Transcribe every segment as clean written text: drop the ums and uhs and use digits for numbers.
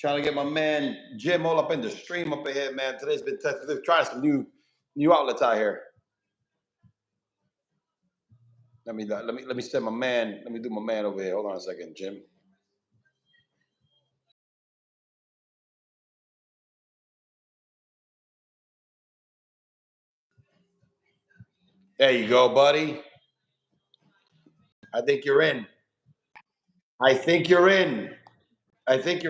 Trying to get my man Jim all up in the stream up ahead, man. Today's been tough. They're trying some new outlets out here. Let me send my man. Let me do my man over here. Hold on a second, Jim. There you go, buddy. I think you're in. I think you're in. I think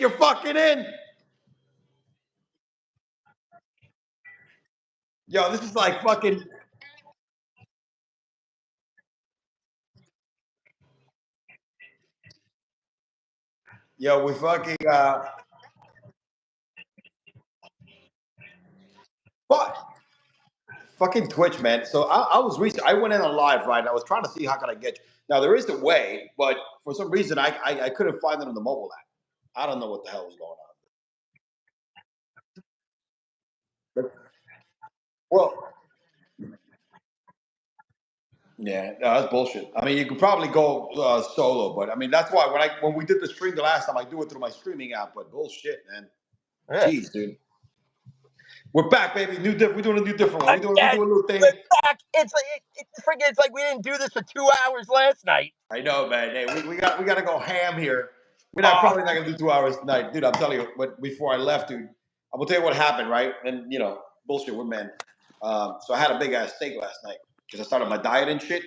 you're fucking in. Yo, this is like fucking. Yo, we fucking. Fuck. Fucking Twitch, man. So I was I went in on live, right? And I was trying to see how can I get you. Now there is a way, but for some reason I couldn't find it on the mobile app. I don't know what the hell was going on. But, well, yeah, no, that's bullshit. I mean, you could probably go solo, but I mean that's why when we did the stream the last time, I do it through my streaming app. But bullshit, man. Yeah. Jeez, dude. We're back, baby. We're doing a new different one. We're doing a new thing. We're back. It's like we didn't do this for 2 hours last night. I know, man. Hey, we got to go ham here. We're probably not gonna do 2 hours tonight, dude. I'm telling you. But before I left, dude, I'm gonna tell you what happened, right? And bullshit, we're men. So I had a big ass steak last night because I started my diet and shit.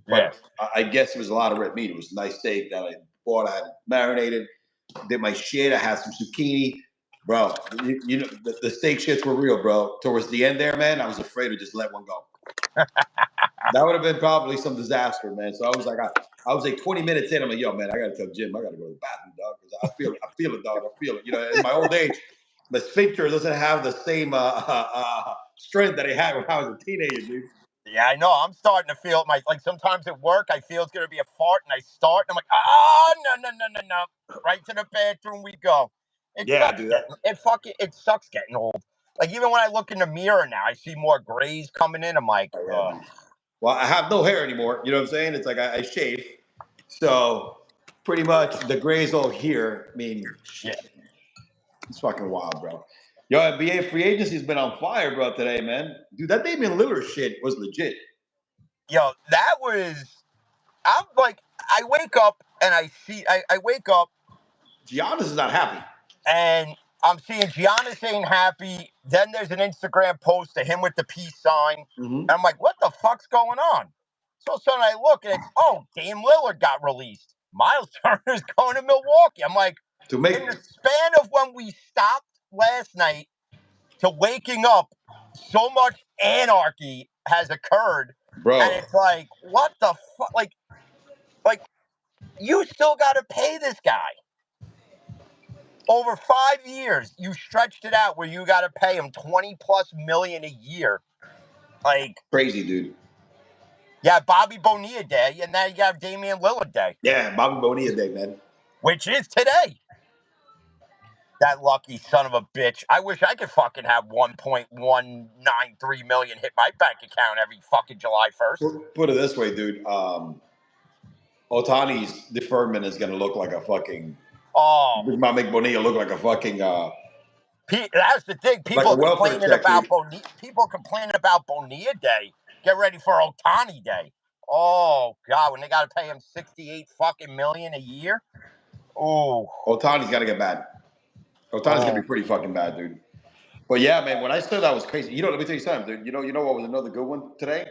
But I guess it was a lot of red meat. It was a nice steak that I bought. I had marinated, did my shit. I had some zucchini, bro. You know the steak shits were real, bro. Towards the end there, man, I was afraid to just let one go. That would have been probably some disaster, man. So I was like 20 minutes in. I'm like, yo, man, I gotta tell Jim, I gotta go to the bathroom, dog, because I feel it, dog. I feel it. In my old age, the sphincter doesn't have the same strength that it had when I was a teenager, dude. Yeah, I know. I'm starting to feel like sometimes at work, I feel it's gonna be a fart, and I start, and I'm like, oh no, right to the bathroom we go. It sucks getting old. Like even when I look in the mirror now, I see more grays coming in. I'm like, well, I have no hair anymore. You know what I'm saying? It's like I shave, so pretty much the grays all here. I mean, shit, it's fucking wild, bro. Yo, NBA free agency's been on fire, bro, today, man. Dude, that Damian Lillard shit was legit. Yo, I'm like, I wake up and I wake up. Giannis is not happy. And I'm seeing Giannis ain't happy. Then there's an Instagram post to him with the peace sign. Mm-hmm. And I'm like, what the fuck's going on? So suddenly I look and it's, Dame Lillard got released. Miles Turner's going to Milwaukee. I'm like, in the span of when we stopped last night to waking up, so much anarchy has occurred. Bro. And it's like, what the fuck? Like, you still got to pay this guy. Over 5 years, you stretched it out where you got to pay him $20+ million a year. Like crazy, dude. Yeah, Bobby Bonilla Day, and now you got Damian Lillard Day. Yeah, Bobby Bonilla Day, man. Which is today. That lucky son of a bitch. I wish I could fucking have 1.193 million hit my bank account every fucking July 1st. Put it this way, dude. Ohtani's deferment is going to look like a fucking... This might make Bonilla look like a fucking... that's the thing. People complaining about Bonilla Day. Get ready for Ohtani Day. Oh God, when they got to pay him 68 fucking million a year. Oh, Ohtani's got to get bad. Ohtani's gonna be pretty fucking bad, dude. But yeah, man, when I said that was crazy. Let me tell you something, dude. You know what was another good one today?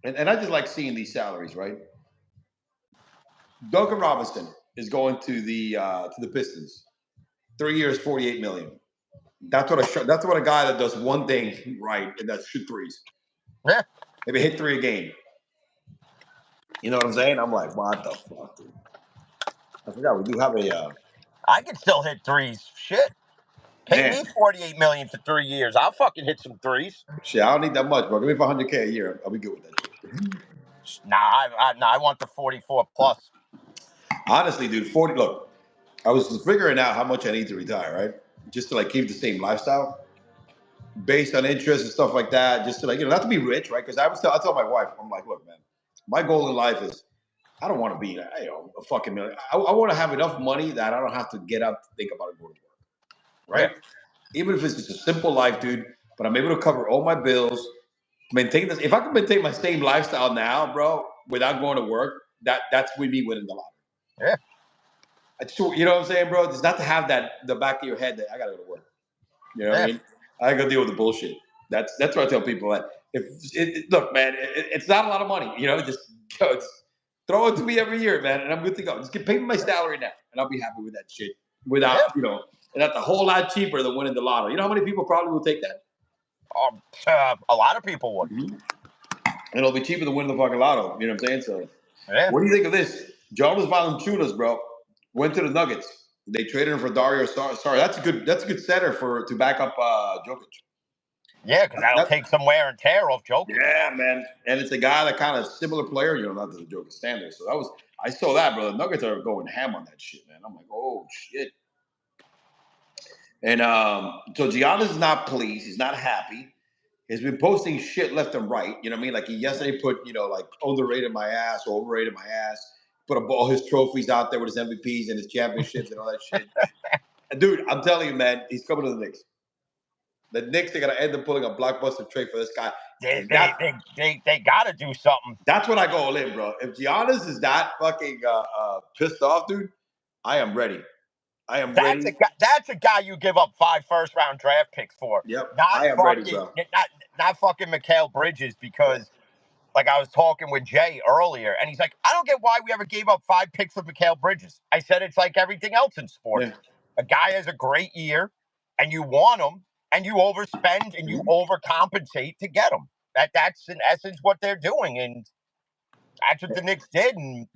And I just like seeing these salaries, right? Duncan Robinson is going to the Pistons. 3 years, $48 million. That's what a guy that does one thing right, and that's shoot threes. Yeah. Maybe hit 3 a game. You know what I'm saying? I'm like, what the fuck, dude? I forgot we do have a. I can still hit threes. Shit. Pay me $48 million for 3 years. I'll fucking hit some threes. Shit, I don't need that much, bro. Give me $100K a year. I'll be good with that shit. Nah, I want the 44 plus. Honestly, dude, 40. Look, I was figuring out how much I need to retire, right? Just to keep the same lifestyle, based on interest and stuff like that. Just to not to be rich, right? Because I tell my wife, I'm like, look, man, my goal in life is I don't want to be a fucking million. I want to have enough money that I don't have to get up to think about it going to work. Right? Yeah. Even if it's just a simple life, dude. But I'm able to cover all my bills, maintain this. If I can maintain my same lifestyle now, bro, without going to work, that's with me winning the lottery. Yeah. You know what I'm saying, bro? It's not to have that the back of your head that I gotta go to work. You know what I mean? I gotta deal with the bullshit. That's what I tell people. That look, man, it's not a lot of money. You know, just throw it to me every year, man, and I'm good to go. Just pay me my salary now, and I'll be happy with that shit. Without and that's a whole lot cheaper than winning the lotto. You know how many people probably will take that? A lot of people would. Mm-hmm. And it'll be cheaper than winning the fucking lotto. You know what I'm saying? So, Yeah. what do you think of this? Jonas Valanciunas, bro, went to the Nuggets. They traded him for Dario Sorry, that's a good center to back up Jokic. Yeah, because that'll take some wear and tear off Jokic. Yeah, man. And it's a guy that kind of similar player, not to the Jokic standard. So I saw that, bro. The Nuggets are going ham on that shit, man. I'm like, oh shit. And so Giannis is not pleased. He's not happy. He's been posting shit left and right. You know what I mean? Like he yesterday put, like underrated my ass or overrated my ass. Put all his trophies out there with his MVPs and his championships and all that shit. Dude, I'm telling you, man, he's coming to the Knicks. The Knicks are gonna end up pulling a blockbuster trade for this guy. They gotta do something. That's when I go all in, bro. If Giannis is that fucking pissed off, dude, I am ready. I am ready. That's a guy you give up 5 first-round draft picks for. Yep. I am ready, bro. Not fucking Mikal Bridges, because like I was talking with Jay earlier, and he's like, I don't get why we ever gave up 5 picks for Mikal Bridges. I said it's like everything else in sports. Yeah. A guy has a great year, and you want him, and you overspend and you overcompensate to get him. That's in essence what they're doing, and that's what the Knicks did. And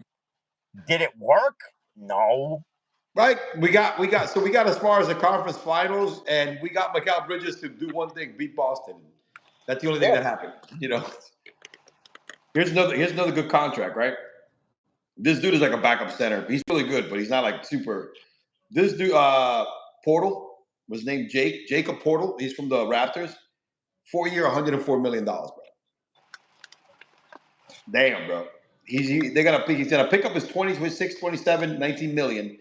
did it work? No. Right, we got as far as the conference finals, and we got Mikal Bridges to do one thing: beat Boston. That's the only thing that happened. Here's another good contract, right? This dude is like a backup center. He's really good, but he's not like super. This dude, Portal, was named Jacob Portal. He's from the Raptors. 4-year, $104 million, bro. Damn, bro. He's gonna pick up his 26, 27, 19 million.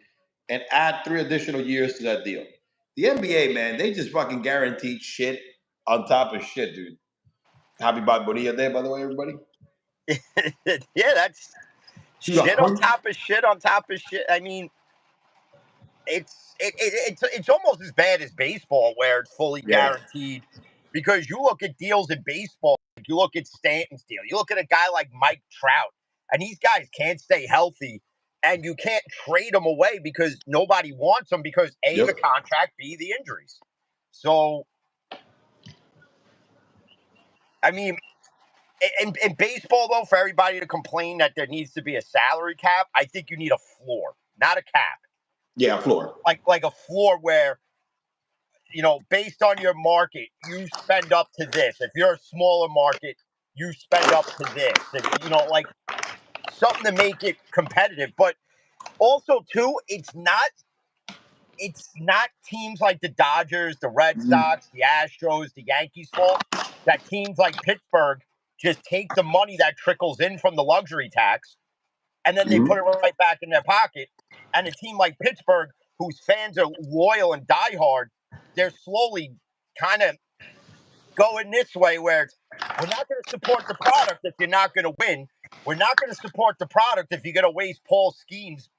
And add 3 additional years to that deal. The NBA, man, they just fucking guaranteed shit on top of shit, dude. Happy Bob Bonilla Day, by the way, everybody. Yeah, that's shit on top of shit on top of shit. I mean, it's almost as bad as baseball, where it's fully guaranteed. Because you look at deals in baseball, you look at Stanton's deal, you look at a guy like Mike Trout, and these guys can't stay healthy. And you can't trade them away because nobody wants them because A, the contract, B, the injuries. So, I mean, in baseball, though, for everybody to complain that there needs to be a salary cap, I think you need a floor, not a cap. Yeah, a floor. Like a floor where, based on your market, you spend up to this. If you're a smaller market, you spend up to this. If, like something to make it competitive. But also, too, it's not teams like the Dodgers, the Red Sox, the Astros, the Yankees' fault that teams like Pittsburgh just take the money that trickles in from the luxury tax and then they put it right back in their pocket. And a team like Pittsburgh, whose fans are loyal and diehard, they're slowly kind of going this way where we're not going to support the product if you're not going to win. We're not going to support the product if you're going to waste Paul Skeens'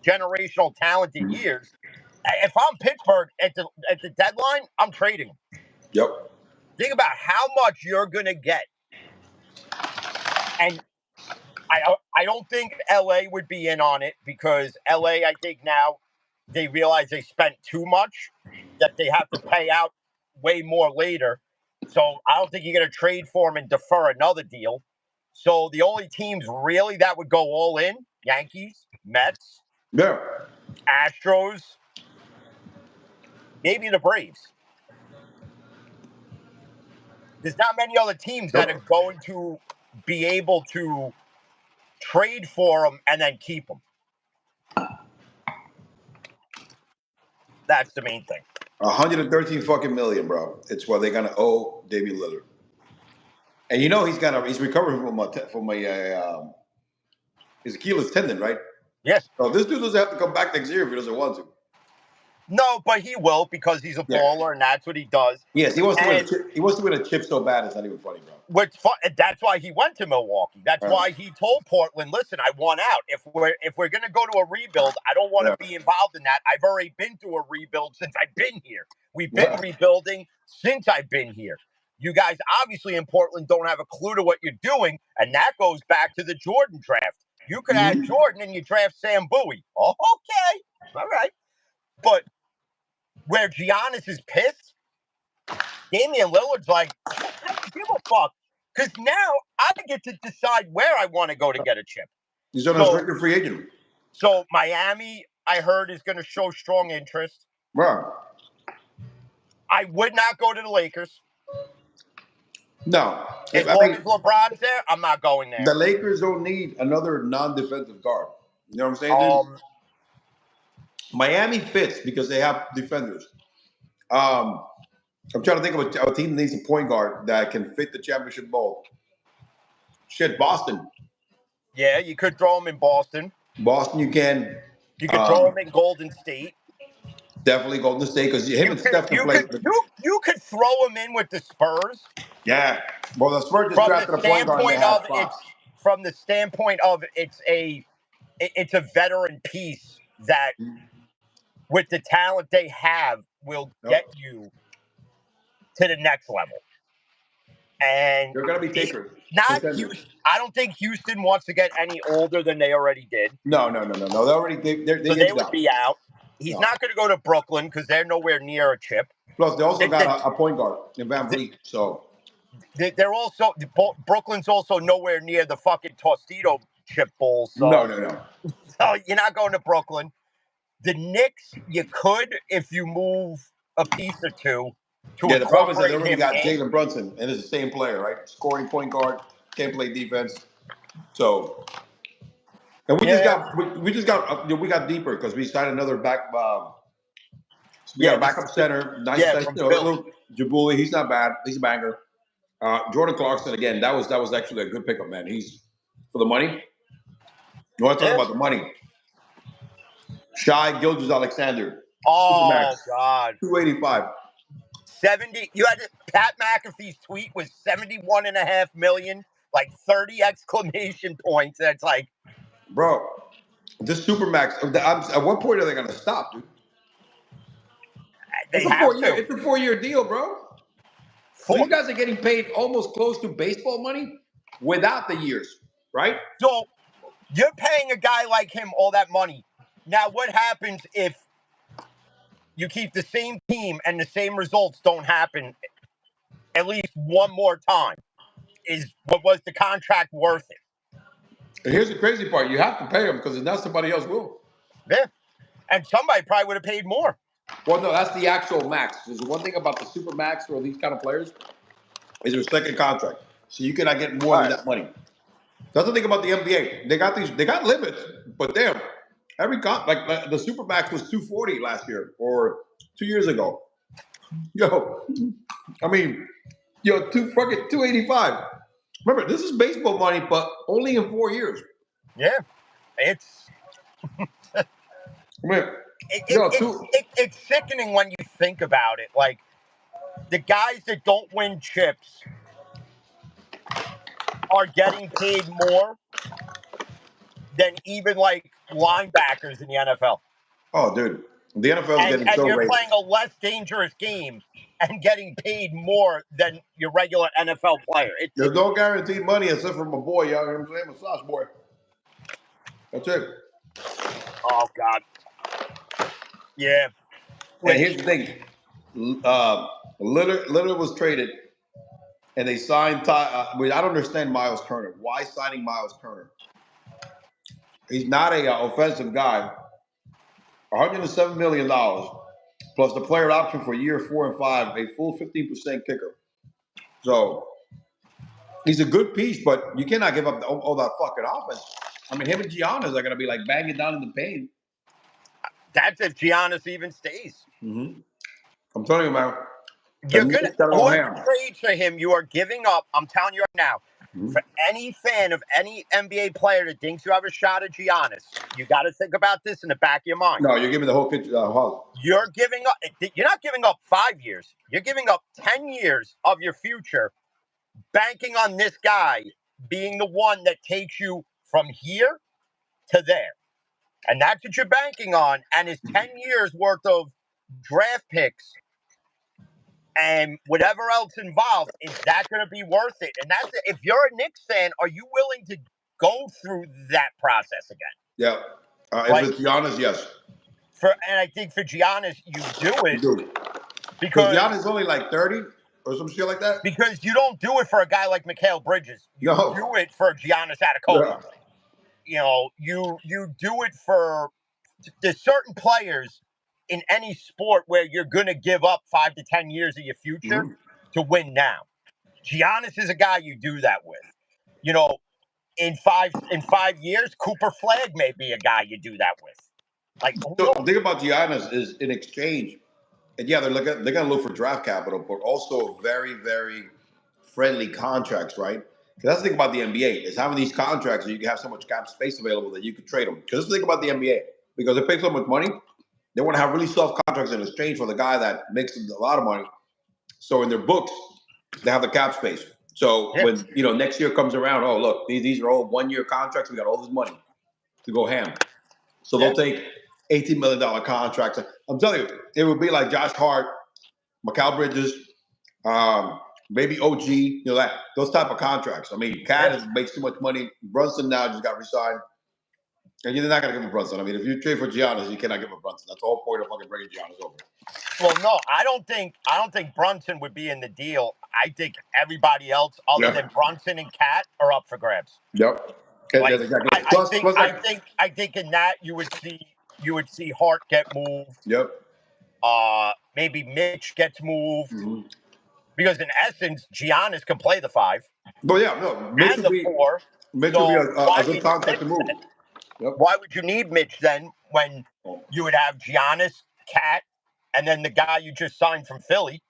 generational talented years. If I'm Pittsburgh at the deadline, I'm trading him. Yep. Think about how much you're going to get. And I don't think LA would be in on it because LA, I think now they realize they spent too much, that they have to pay out way more later. So I don't think you're going to trade for him and defer another deal. So the only teams really that would go all in, Yankees, Mets, Astros, maybe the Braves. There's not many other teams that are going to be able to trade for them and then keep them. That's the main thing. 113 fucking million, bro. It's what they're gonna owe Damian Lillard. And he's recovering from a his Achilles tendon, right? Yes. So this dude doesn't have to come back next year if he doesn't want to. No, but he will because he's a baller and that's what he does. Yes, he wants to win a chip. He wants to win a chip so bad it's not even funny, bro. Which that's why he went to Milwaukee. That's why he told Portland, "Listen, I want out. If we're going to go to a rebuild, I don't want to be involved in that. I've already been through a rebuild since I've been here. We've been rebuilding since I've been here. You guys obviously in Portland don't have a clue to what you're doing, and that goes back to the Jordan draft. You could have Jordan and you draft Sam Bowie. Oh, okay, all right, but where Giannis is pissed, Damian Lillard's like, I don't give a fuck. Because now I get to decide where I want to go to get a chip. He's on a restricted free agent. So Miami, I heard, is going to show strong interest. Bro. I would not go to the Lakers. No. As long as LeBron's there, I'm not going there. The Lakers don't need another non-defensive guard. You know what I'm saying, dude? Miami fits because they have defenders. I'm trying to think of a team that needs a point guard that can fit the championship mold. Shit, Boston. Yeah, you could throw him in Boston. Boston, you can. You could throw him in Golden State. Definitely Golden State because him and Steph can play. You could throw him in with the Spurs. Yeah. Well, the Spurs just drafted a point guard. From the standpoint of it's a veteran piece that, with the talent they have, will get you to the next level. And they're going to be takers. I don't think Houston wants to get any older than they already did. No. They would be out. He's not going to go to Brooklyn because they're nowhere near a chip. Plus, they also got a point guard in Van Vliet. So they're also Brooklyn's also nowhere near the fucking Tostito chip bowl. So no. So you're not going to Brooklyn. The Knicks, you could if you move a piece or two. The problem is that they already got Jalen Brunson, and it's the same player, right? Scoring point guard, can't play defense. So, and we got deeper because we signed another back. We got a backup center, nice, little Jabuli. He's not bad. He's a banger. Jordan Clarkson again. That was actually a good pickup, man. He's for the money. You want to talk about the money? Shai Gilgeous-Alexander. Oh Supermax, God, 285. 70. You had Pat McAfee's tweet was 71.5 million, like 30 exclamation points. That's like, bro, this Supermax. At what point are they going to stop, dude? It's a 4-year deal, bro. So you guys are getting paid almost close to baseball money without the years, right? So you're paying a guy like him all that money. Now, what happens if you keep the same team and the same results don't happen at least one more time? Was the contract worth it? And here's the crazy part. You have to pay him because if not, somebody else will. Yeah. And somebody probably would have paid more. Well, no, that's the actual max. There's one thing about the super max for these kind of players is their second contract. So you cannot get more than that money. That's the thing about the NBA. They got limits, but damn, the super max was 240 last year or 2 years ago. Yo, I mean, 285. Remember, this is baseball money, but only in 4 years. Yeah, it's. I mean, it's sickening when you think about it. Like, the guys that don't win chips are getting paid more than even like linebackers in the NFL. Oh, dude, the NFL is getting so. And you're playing a less dangerous game and getting paid more than your regular NFL player. There's no guaranteed money except for my boy, y'all. I'm saying, massage boy. That's it. Oh God. Yeah. And here's the thing. Lillard was traded, and they signed I don't understand Miles Turner. Why signing Miles Turner? He's not a offensive guy. $107 million plus the player option for year 4 and 5, a full 15% kicker. So he's a good piece, but you cannot give up all that fucking offense. I mean, him and Giannis are going to be like banging down in the paint. That's if Giannis even stays. Mm-hmm. I'm telling you, man. You're going to trade for him. You are giving up. I'm telling you right now. For any fan of any NBA player that thinks you have a shot at Giannis, you got to think about this in the back of your mind. No, you're giving the whole picture. You're giving up. You're not giving up 5 years. You're giving up 10 years of your future, banking on this guy being the one that takes you from here to there. And that's what you're banking on. And his 10 years worth of draft picks and whatever else involved, is that going to be worth it? And that's it. If you're a Knicks fan, are you willing to go through that process again? Yeah. If it's Giannis, yes. And I think for Giannis, you do it. You do. Because Giannis is only like 30 or some shit like that. Because you don't do it for a guy like Mikal Bridges. You do it for Giannis Antetokounmpo. Yeah. You do it for there's certain players in any sport where you're going to give up 5 to 10 years of your future to win now. Giannis is a guy you do that with. In 5 years, Cooper Flagg may be a guy you do that with. So the thing about Giannis is in exchange, and yeah, they're gonna look for draft capital, but also very, very friendly contracts, right? Because that's the thing about the NBA is having these contracts so you can have so much cap space available that you can trade them. Because that's the thing about the NBA, because they pay so much money, they want to have really soft contracts in exchange for the guy that makes a lot of money. So in their books, they have the cap space. So when next year comes around, oh look, these are all 1 year contracts. We got all this money to go ham. So they'll take $18 million contracts. I'm telling you, it would be like Josh Hart, Mikal Bridges, maybe OG, those type of contracts. I mean, Cat makes too much money. Brunson now just got resigned. And you're not going to give him Brunson. I mean, if you trade for Giannis, you cannot give him Brunson. That's the whole point of fucking bringing Giannis over. Well, no, I don't think Brunson would be in the deal. I think everybody else other than Brunson and Cat are up for grabs. Yep. I think in that you would see Hart get moved. Yep. Maybe Mitch gets moved. Mm-hmm. Because in essence, Giannis can play the 5. Well, yeah, no. Mitch and the 4. Mitch would be a good contract to move. Yep. Why would you need Mitch then when you would have Giannis, Cat, and then the guy you just signed from Philly?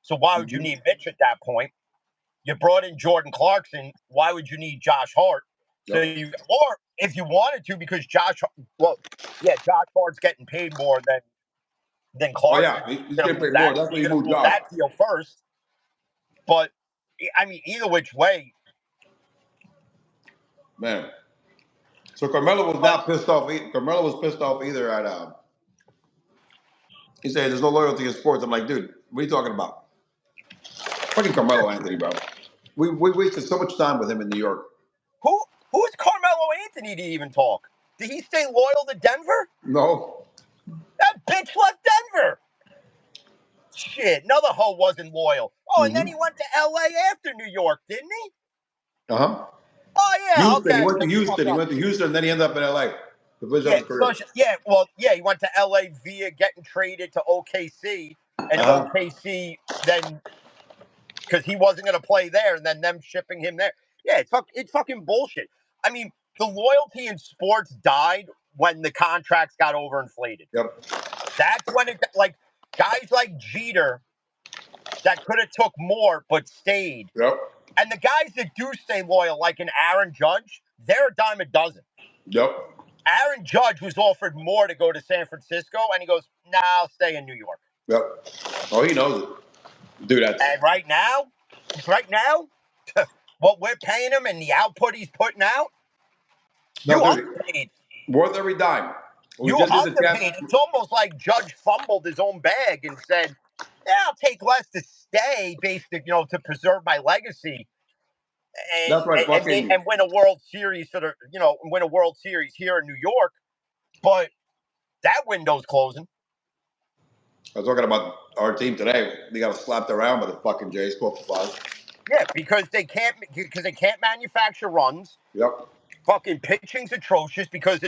So why would you need Mitch at that point? You brought in Jordan Clarkson. Why would you need Josh Hart? So or if you wanted to, because Josh Hart's getting paid more than Clarkson. Oh, yeah, he's getting paid more. That's why you moved Josh. That deal first. But I mean, either which way, man. So Carmelo was not pissed off. Carmelo was pissed off either at. He said, "There's no loyalty in sports." I'm like, dude, what are you talking about? Fucking Carmelo Anthony, bro. We wasted so much time with him in New York. Who's Carmelo Anthony to even talk? Did he stay loyal to Denver? No. That bitch left Denver. Shit, another hoe wasn't loyal. Oh, and then he went to L.A. after New York, didn't he? Uh-huh. Oh, yeah. Houston. Okay. He went to Houston. He went to Houston, and then he ended up in L.A. He went to L.A. via getting traded to OKC, and OKC then, because he wasn't going to play there, and then them shipping him there. Yeah, it's fucking bullshit. I mean, the loyalty in sports died when the contracts got overinflated. Yep. That's when guys like Jeter that could have took more but stayed. Yep. And the guys that do stay loyal, like an Aaron Judge, they're a dime a dozen. Yep. Aaron Judge was offered more to go to San Francisco, and he goes, "Nah, I'll stay in New York." Yep. Oh, he knows it. Dude, that's... And right now, what we're paying him and the output he's putting out, you underpaid. Worth every dime. You underpaid. It's almost like Judge fumbled his own bag and said, "Yeah, I'll take less to stay, to preserve my legacy." And, that's right, and win a World Series here in New York, but that window's closing. I was talking about our team today. They got slapped around by the fucking Jays 12-5. Yeah, because they can't manufacture runs. Yep. Fucking pitching's atrocious because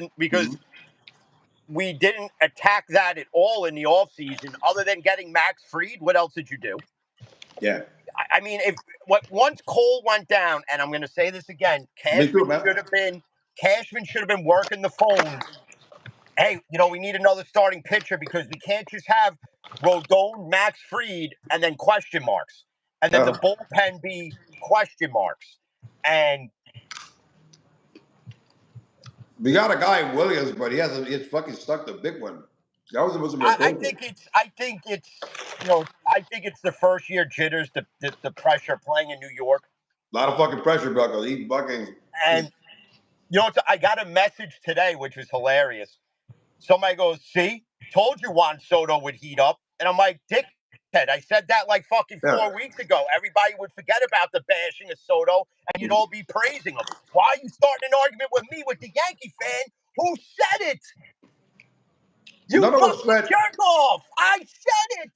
we didn't attack that at all in the offseason. Other than getting Max Fried, what else did you do? Yeah. I mean, once Cole went down, and I'm going to say this again, Cashman should have been working the phones. Hey, we need another starting pitcher because we can't just have Rodon, Max Fried, and then question marks, and then the bullpen be question marks. And we got a guy in Williams, but he's fucking stuck the big one. That was supposed to be a I think it's the first year jitters, the pressure playing in New York. A lot of fucking pressure, bro, because he's fucking. And I got a message today, which was hilarious. Somebody goes, "See, told you Juan Soto would heat up," and I'm like, "Dickhead, I said that like fucking 4 weeks ago. Everybody would forget about the bashing of Soto, and you'd all be praising him. Why are you starting an argument with me, with the Yankee fan who said it? You fucking jerk off! I said it."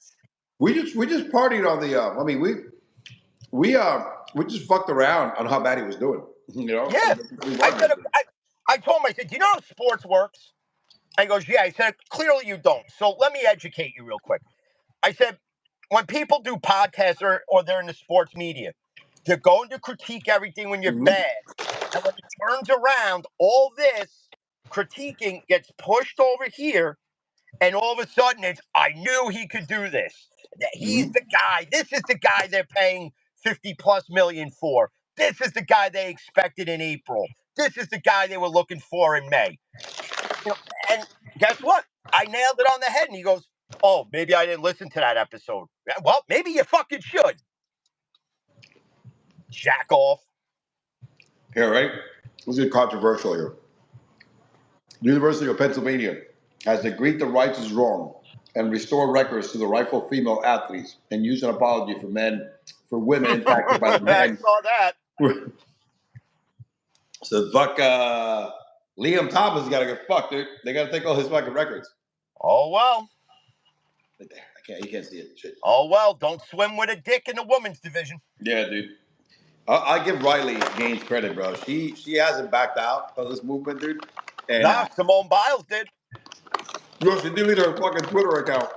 We just partied on the. I mean, we just fucked around on how bad he was doing. You know? Yeah. I told him, I said, "Do you know how sports works?" And he goes, "Yeah." I said, "Clearly you don't. So let me educate you real quick." I said, when people do podcasts or they're in the sports media, they're going to critique everything when you're bad. And when it turns around, all this critiquing gets pushed over here, and all of a sudden it's, "I knew he could do this. He's the guy. This is the guy they're paying 50+ million for. This is the guy they expected in April. This is the guy they were looking for in May." And guess what? I nailed it on the head. And he goes, "Oh, maybe I didn't listen to that episode." Well, maybe you fucking should. Jack off. Yeah, right? This is controversial here. The University of Pennsylvania has agreed the rights is wrong and restore records to the rightful female athletes and use an apology for women impacted by the men. I saw that. So fuck Liam Thomas got to get fucked, dude. They got to take all his fucking records. Oh, well. You can't see it. Shit. Oh, well, don't swim with a dick in the women's division. Yeah, dude. I give Riley Gaines credit, bro. She hasn't backed out of this movement, dude. And nah, Simone Biles did. No, she deleted her fucking Twitter account.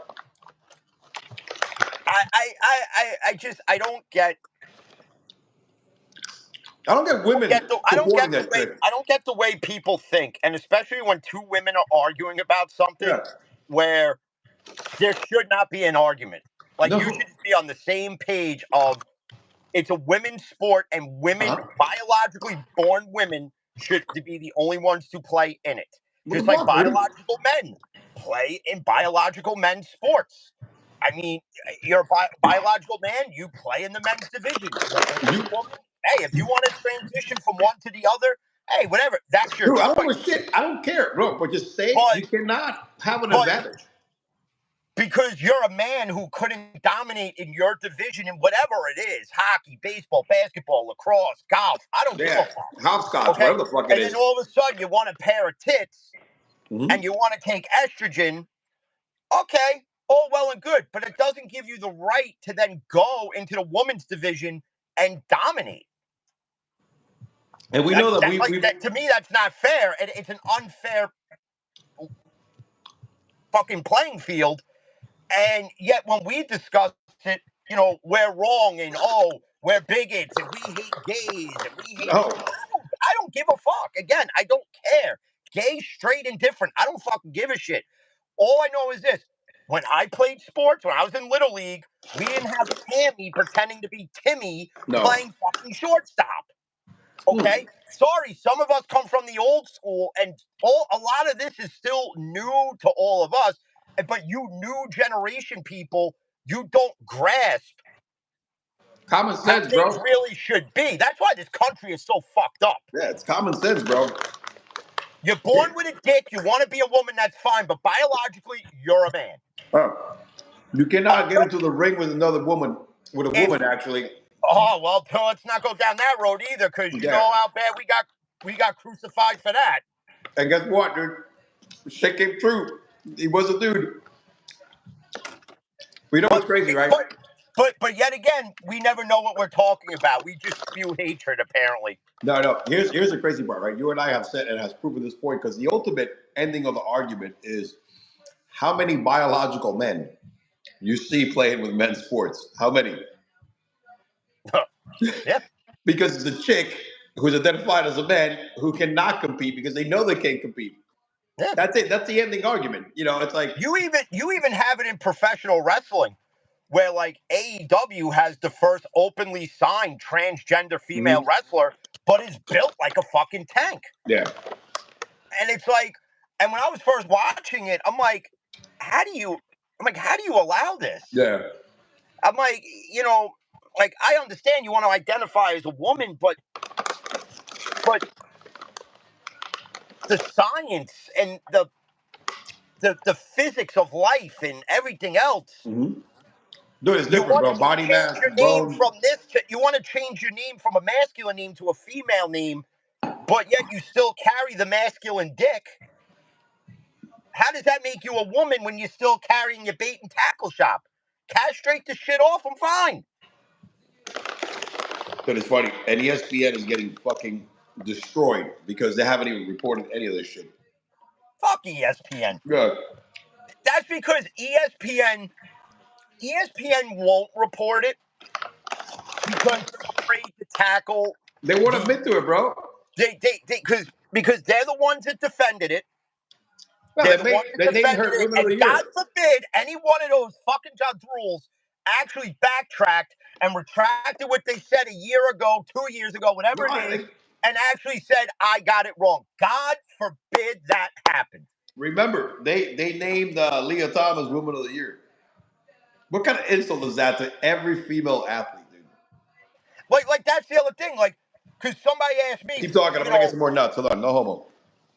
I don't get. I don't get women. I don't get the way people think, and especially when two women are arguing about something where there should not be an argument. Like, you should be on the same page of, it's a women's sport, and women, biologically born women, should be the only ones to play in it. Just like biological men play in biological men's sports. I mean, you're a biological man, you play in the men's division. Hey, if you want to transition from one to the other, hey, whatever. That's your choice. I don't give a shit. I don't care, bro. But just say you cannot have an advantage. Because you're a man who couldn't dominate in your division in whatever it is. Hockey, baseball, basketball, lacrosse, golf. I don't give a fuck. Hopscotch, whatever the fuck it is. And then all of a sudden you want a pair of tits and you want to take estrogen. Okay, all well and good. But it doesn't give you the right to then go into the women's division and dominate. And we know that to me, that's not fair. And it's an unfair fucking playing field. And yet when we discuss it, we're wrong and we're bigots and we hate gays and we hate. I don't give a fuck. Again, I don't care. Gay, straight, indifferent. I don't fucking give a shit. All I know is this. When I played sports, when I was in Little League, we didn't have Tammy pretending to be Timmy playing fucking shortstop. Okay? Sorry, some of us come from the old school, and a lot of this is still new to all of us. But you new generation people, you don't grasp common sense, bro. Things really should be. That's why this country is so fucked up. Yeah, it's common sense, bro. You're born with a dick. You want to be a woman, that's fine. But biologically, you're a man. You cannot get into the ring with another woman, actually. Oh, well, let's not go down that road either, because you know how bad we got crucified for that. And guess what, dude? Shit came true. He was a dude. We know it's crazy, right? But yet again, we never know what we're talking about. We just spew hatred, apparently. No. Here's the crazy part, right? You and I have said and has proven this point, because the ultimate ending of the argument is how many biological men you see playing with men's sports. How many? Yeah. Because it's a chick who's identified as a man who cannot compete because they know they can't compete. Yeah. That's it. That's the ending argument. It's like you even have it in professional wrestling, where like AEW has the first openly signed transgender female wrestler, but is built like a fucking tank. Yeah. And it's like, and when I was first watching it, I'm like, how do you allow this? Yeah. I'm like, like I understand you want to identify as a woman, but the science and the physics of life and everything else. Mm-hmm. Dude, it's You different, want bro. to Body change mass, your name bone. from this to you want to change your name from a masculine name to a female name, but yet you still carry the masculine dick. How does that make you a woman when you're still carrying your bait and tackle shop? Castrate the shit off, I'm fine. Dude, it's funny. And ESPN is getting fucking destroyed because they haven't even reported any of this shit. Fuck ESPN. Yeah. That's because ESPN won't report it because they're afraid to tackle. They won't admit to it, bro. Because they're the ones that defended it. No, They're they the ones that named defended her it, Women of the and God Year. forbid any one of those fucking judge rules actually backtracked and retracted what they said a year ago, 2 years ago, whatever it is, and actually said, I got it wrong. God forbid that happened. Remember, they named Leah Thomas Woman of the Year. What kind of insult is that to every female athlete, dude? Like that's the other thing. Like, because somebody asked me, Keep talking. I'm gonna get some more nuts. Hold on, no homo.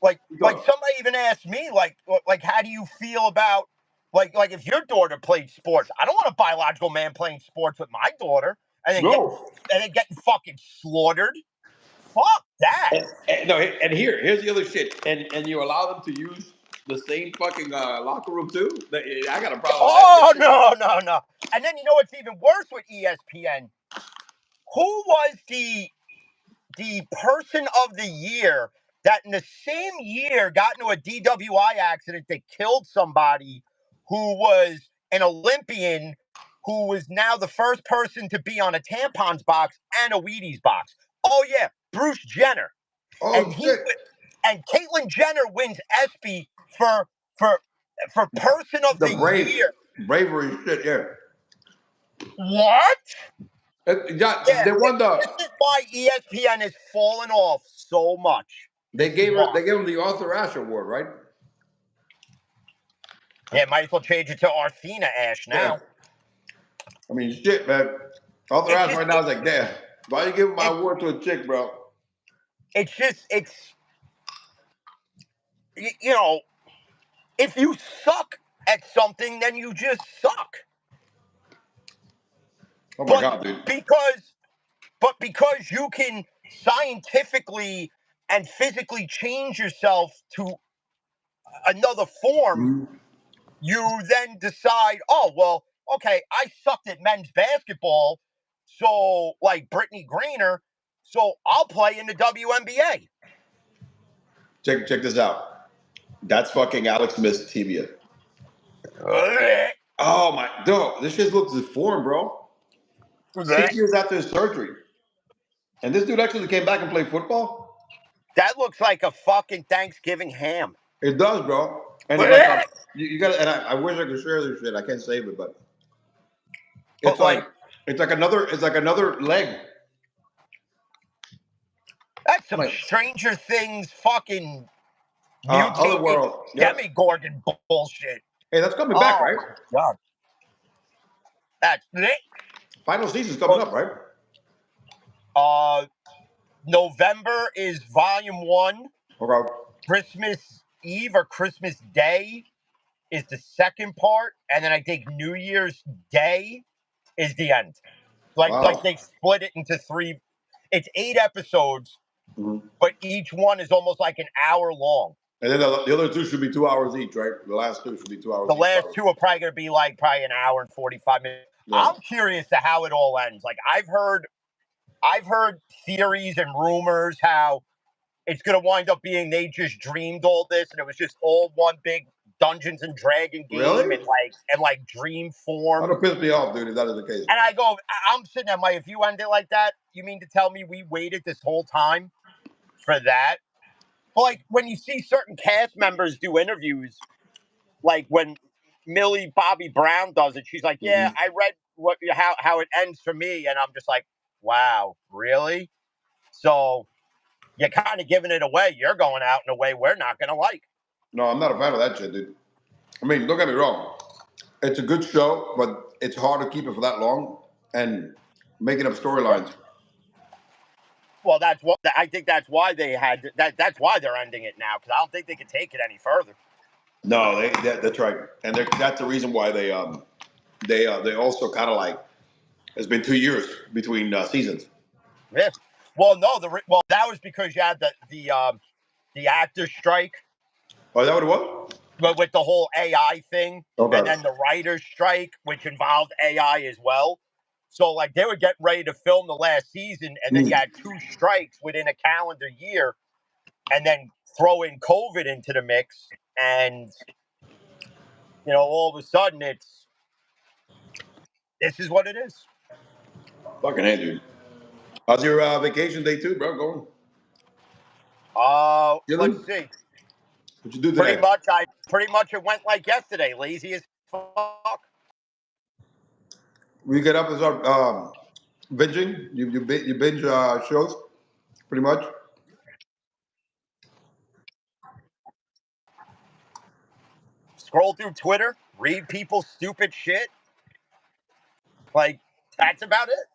Like somebody even asked me, like, how do you feel about, like if your daughter played sports? I don't want a biological man playing sports with my daughter and then getting fucking slaughtered. Fuck that. And here's the other shit. And you allow them to use the same fucking locker room too? I got a problem Oh, with that. no. And then you know what's even worse with ESPN? Who was the person of the year that in the same year got into a DWI accident that killed somebody who was an Olympian who was now the first person to be on a tampons box and a Wheaties box? Oh yeah, Bruce Jenner. Oh shit. And Caitlyn Jenner wins ESPY for person of the year. Bravery shit, yeah. What? They won this is why ESPN has fallen off so much. They gave him the Arthur Ashe Award, right? Yeah, might as well change it to Arthena Ashe now. Yeah. I mean, shit, man. Arthur Ashe right now is like, damn, why you giving my award to a chick, bro? It's if you suck at something, then you just suck. Oh my God, dude. Because you can scientifically and physically change yourself to another form, you then decide, oh, well, okay, I sucked at men's basketball, so like Brittany Griner, so I'll play in the WNBA. Check this out. That's fucking Alex Smith's tibia. Oh my, dude, this shit looks deformed, bro. 6 years after his surgery. And this dude actually came back and played football? That looks like a fucking Thanksgiving ham. It does, bro. And it's like you gotta, and I wish I could share this shit. I can't save it, but it's like another leg. That's some Stranger Things fucking Other world. Demogorgon bullshit. Hey, that's coming back, right? God. That's it. Final season's coming up, right? November is volume 1. Okay. Christmas Eve or Christmas Day is the second part, and then I think New Year's Day is the end. Like they split it into 3. It's 8 episodes, but each one is almost like an hour long. And then the other 2 should be 2 hours each, right? The last 2 should be 2 hours. The last 2 are probably going to be like probably an hour and 45 minutes. Yeah. I'm curious to how it all ends. Like I've heard theories and rumors how it's going to wind up being they just dreamed all this and it was just all one big Dungeons and Dragon game and like dream form. That'll piss me off, dude, if that is the case. And I'm sitting there, if you end it like that, you mean to tell me we waited this whole time for that? But like when you see certain cast members do interviews, like when Millie Bobby Brown does it. She's like, yeah, I read how it ends for me, and I'm just like, wow, really? So you're kind of giving it away. You're going out in a way we're not going to like. No, I'm not a fan of that shit, dude. I mean, don't get me wrong. It's a good show, but it's hard to keep it for that long and making up storylines. Well, that's what I think. That's why they had that. That's why they're ending it now, because I don't think they could take it any further. No, that's right, and that's the reason why they also kind of like it's been 2 years between seasons. Yeah. Well, no, that was because you had the actors strike. Oh, is that what it was? But with the whole AI thing, Okay. and then the writers strike, which involved AI as well. So like they were getting ready to film the last season, and then you had 2 strikes within a calendar year, and then throw in COVID into the mix, and all of a sudden this is what it is. Fucking hey, dude. How's your vacation day 2, bro? Going? Let's see. What you do today? Pretty much it went like yesterday. Lazy as fuck. We get up and start binging. You binge shows, pretty much. Scroll through Twitter, read people's stupid shit. Like that's about it.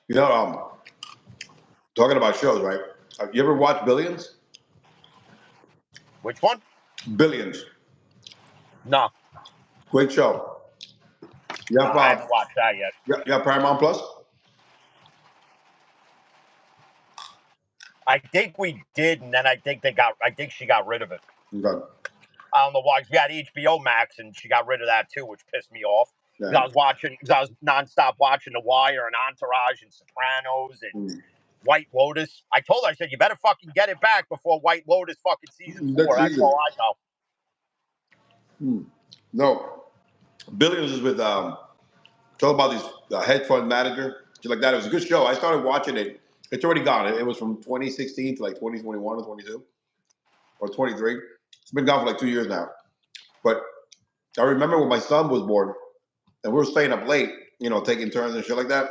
You know, talking about shows, right? Have you ever watched Billions? Which one? Billions. No. Great show. I haven't watched that yet. You have Paramount Plus? I think we did, and then I think she got rid of it. Okay. I don't know why. We had HBO Max, and she got rid of that too, which pissed me off. Yeah. I was nonstop watching The Wire and Entourage and Sopranos and White Lotus. I told her, I said, you better fucking get it back before White Lotus fucking season 4. That's all I know. No. Billions is with it's all about this hedge fund manager, shit like that. It was a good show. I started watching it. It's already gone. It was from 2016 to like 2021 or 22 or 23. It's been gone for like 2 years now. But I remember when my son was born and we were staying up late, taking turns and shit like that.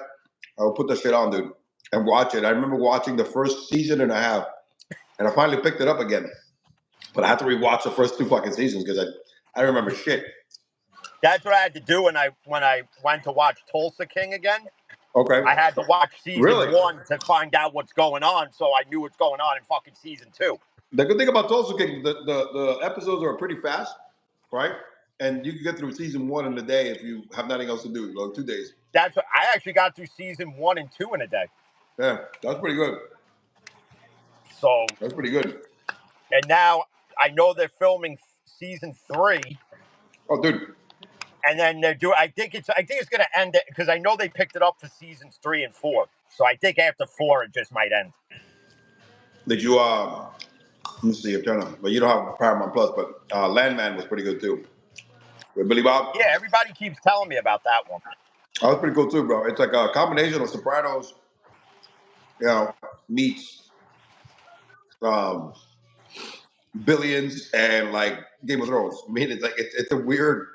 I would put that shit on, dude, and watch it. I remember watching the first season and a half, and I finally picked it up again. But I had to rewatch the first 2 fucking seasons because I remember shit. That's what I had to do when I went to watch Tulsa King again. Okay. I had to watch season 1 to find out what's going on, so I knew what's going on in fucking season 2. The good thing about Tulsa King, the episodes are pretty fast, right? And you can get through season 1 in a day if you have nothing else to do, like 2 days. That's what I actually got through season 1 and 2 in a day. Yeah, that's pretty good. So that's pretty good. And now I know they're filming season 3. Oh, dude. And then they're doing. I think it's going to end it because I know they picked it up for seasons 3 and 4. So I think after 4 it just might end. Did you? Let me see. I'm trying to. But you don't have Paramount Plus. But Landman was pretty good too. With Billy Bob. Yeah, everybody keeps telling me about that one. That was pretty cool too, bro. It's like a combination of Sopranos, meets Billions and like Game of Thrones. I mean, it's like it's a weird,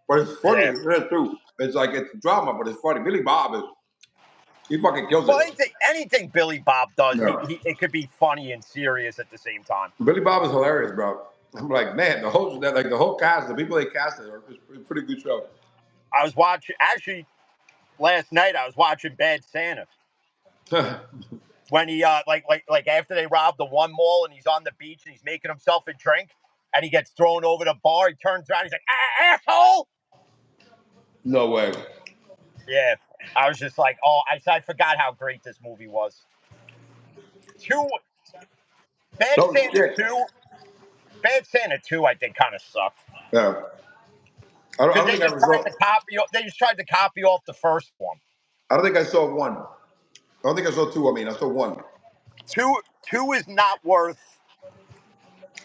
but it's funny. Yeah. Too. It's like it's drama, but it's funny. Billy Bob he fucking kills it. Anything Billy Bob does, it could be funny and serious at the same time. Billy Bob is hilarious, bro. I'm like, man, the whole cast, the people they casted, it's a pretty good show. I was watching last night. I was watching Bad Santa. When he like after they rob the one mall and he's on the beach and he's making himself a drink and he gets thrown over the bar, he turns around, he's like, asshole. No way. Yeah, I was just like, I forgot how great this movie was. Bad Santa 2, I think kind of sucked. Yeah. They just tried to copy off the first one. I don't think I saw 1. I don't think I saw 2. I mean, I saw 1. 2 is not worth.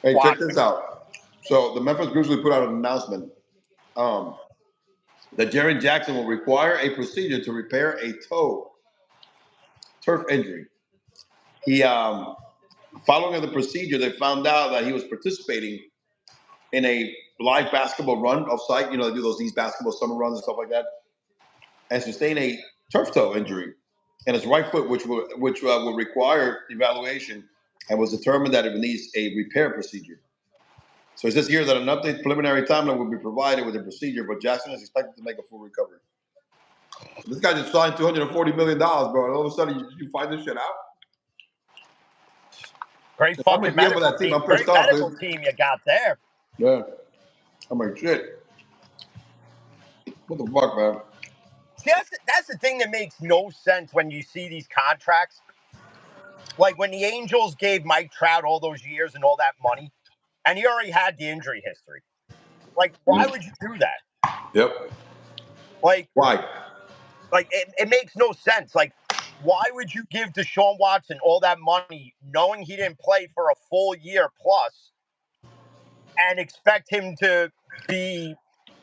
Hey, check this out. So the Memphis Grizzlies put out an announcement that Jaren Jackson will require a procedure to repair a turf injury. He following the procedure, they found out that he was participating in a live basketball run off site. You know, they do those East basketball summer runs and stuff like that, and sustained a turf toe injury in his right foot, which will require evaluation, and was determined that it needs a repair procedure. So it says here that an updated preliminary timeline will be provided with the procedure, but Jackson is expected to make a full recovery. So this guy just signed $240 million, bro, and all of a sudden you find this shit out? Great fucking medical team. Great medical team you got there. Yeah. I'm like, shit. What the fuck, man? See, that's the thing that makes no sense when you see these contracts. Like when the Angels gave Mike Trout all those years and all that money, and he already had the injury history. Like, why would you do that? Yep. Like, why? Like, it makes no sense. Like, why would you give Deshaun Watson all that money knowing he didn't play for a full year plus and expect him to be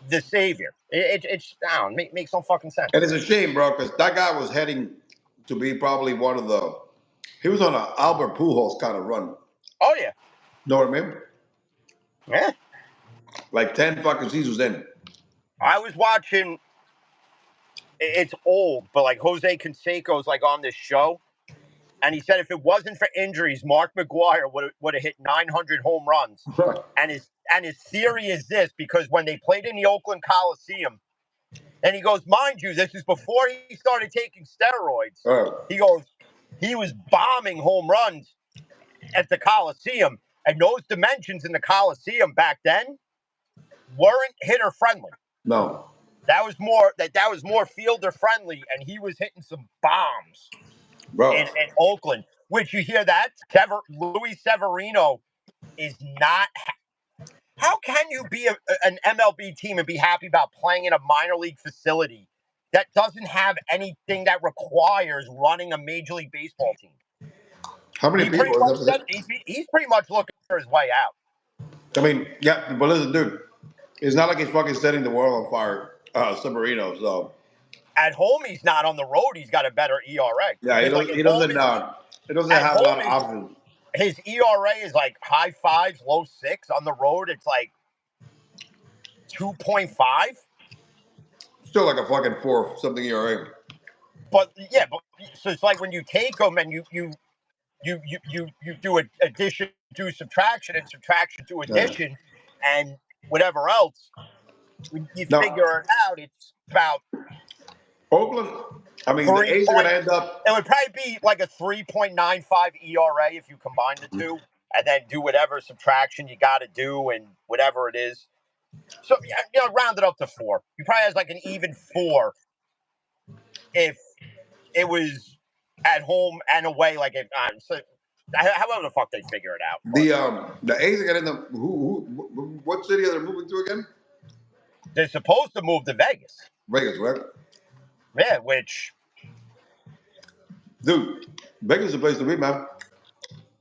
the savior? It's down. Makes no fucking sense. And it's a shame, bro, because that guy was heading to be probably one of the. He was on an Albert Pujols kind of run. Oh yeah. Know what I mean? Yeah. Like 10 fucking seasons in. I was watching. It's old, but like Jose Canseco's like on this show, and he said if it wasn't for injuries, Mark McGwire would have hit 900 home runs. and his theory is this, because when they played in the Oakland Coliseum, and he goes, mind you, this is before he started taking steroids. He goes, he was bombing home runs at the Coliseum, and those dimensions in the Coliseum back then weren't hitter friendly. No. That was more fielder friendly, and he was hitting some bombs, bro, in Oakland. Which you hear that Luis Severino is not. How can you be an MLB team and be happy about playing in a minor league facility that doesn't have anything that requires running a Major League Baseball team? How many people? He's pretty much looking for his way out. I mean, yeah, but listen, dude, it's not like he's fucking setting the world on fire, Severino. So at home, he's not. On the road, he's got a better ERA. Yeah, he doesn't have a lot of options. His ERA is like high fives, low six. On the road, it's like 2.5. Still like a fucking 4 something ERA. But yeah, so it's like when you take them and you do addition, do subtraction, and subtraction to addition, and whatever else, when you figure it out, it's about Oakland. I mean, the A's are going to end up. It would probably be like a 3.95 ERA if you combine the two, and then do whatever subtraction you got to do and whatever it is. So round it up to 4. He probably has like an even 4 if it was at home and away. Like if however the fuck they figure it out. The A's are going to end up. What city are they moving to again? They're supposed to move to Vegas. Vegas, right? Yeah, which. Dude, Vegas is the place to be, man.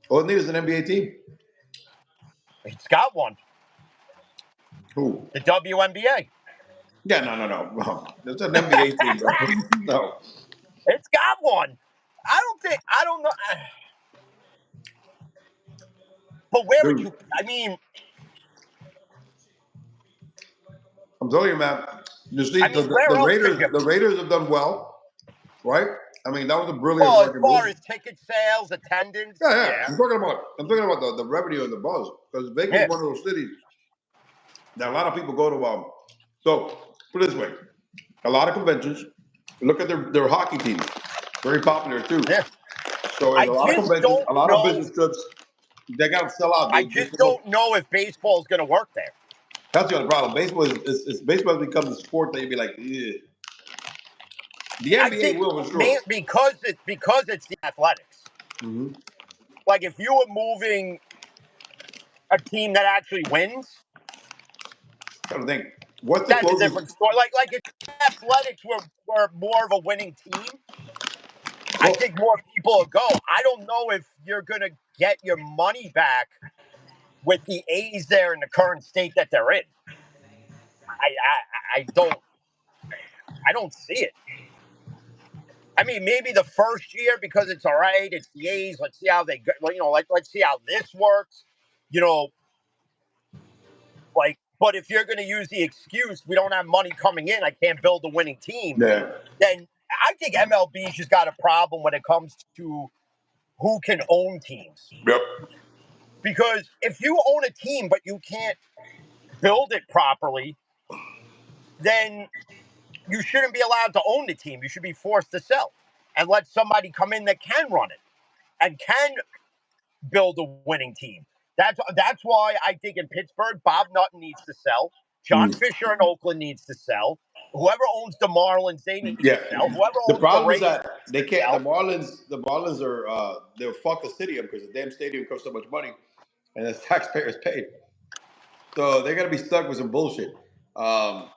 All it needs is an NBA team. It's got one. Who? The WNBA. Yeah, no. It's an NBA team, bro. No. It's got one. I don't know. But where would you? I mean, I'm telling you, man. You see, the Raiders have done well, right? I mean, that was a brilliant. Well, as far as ticket sales, attendance. Yeah. I'm talking about the revenue and the buzz, because Vegas is one of those cities that a lot of people go to. So put it this way, a lot of conventions. Look at their hockey teams, very popular too. Yeah. So a lot of conventions, a lot of business trips. They got to sell out. I just don't know if baseball is going to work there. That's the other problem. Baseball baseball has become the sport that you'd be like, ugh. The NBA will for sure. Because it's the Athletics. Mm-hmm. Like if you were moving a team that actually wins, I don't think what's the that's closest? a different story. Like if Athletics were more of a winning team, I think more people will go. I don't know if you're going to get your money back with the A's there in the current state that they're in. I don't see it. I mean, maybe the first year because it's all right. It's the A's. Let's see how they go. Let's see how this works. But if you're going to use the excuse, we don't have money coming in, I can't build a winning team, Yeah. then I think MLB's just got a problem when it comes to who can own teams. Yep. Because if you own a team but you can't build it properly, then you shouldn't be allowed to own the team. You should be forced to sell and let somebody come in that can run it and can build a winning team. That's why I think in Pittsburgh, Bob Nutton needs to sell. John Fisher in Oakland needs to sell. Whoever owns the Marlins, they need to sell. Whoever The owns problem the is Rays, that they can't. The Marlins are they'll fuck the stadium because the damn stadium costs so much money, and the taxpayers pay. So they're gonna be stuck with some bullshit. but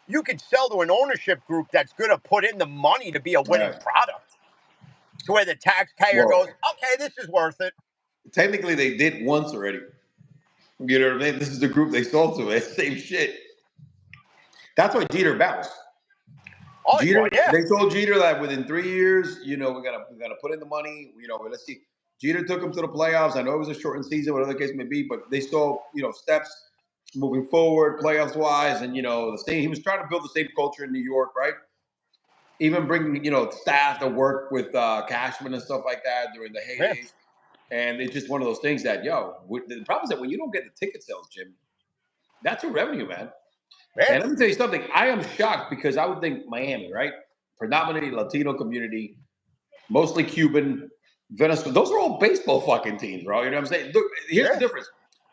you could sell to an ownership group that's going to put in the money to be a winning product. To where the taxpayer goes, okay, this is worth it. Technically, they did once already. You know what I mean? This is the group they sold to. It's the same shit. That's why Jeter bounced. Oh, Jeter, yeah. They told Jeter that within 3 years, we gotta put in the money. Let's see. Jeter took him to the playoffs. I know it was a shortened season, whatever the case may be, but they saw steps moving forward, playoffs wise, and the same. He was trying to build the same culture in New York, right? Even bringing staff to work with Cashman and stuff like that during the heydays. Yeah. And it's just one of those things that the problem is that when you don't get the ticket sales, Jim, that's your revenue, man. Yeah. And let me tell you something. I am shocked because I would think Miami, right? Predominantly Latino community, mostly Cuban, Venezuela. Those are all baseball fucking teams, bro. You know what I'm saying? Look, here's the difference.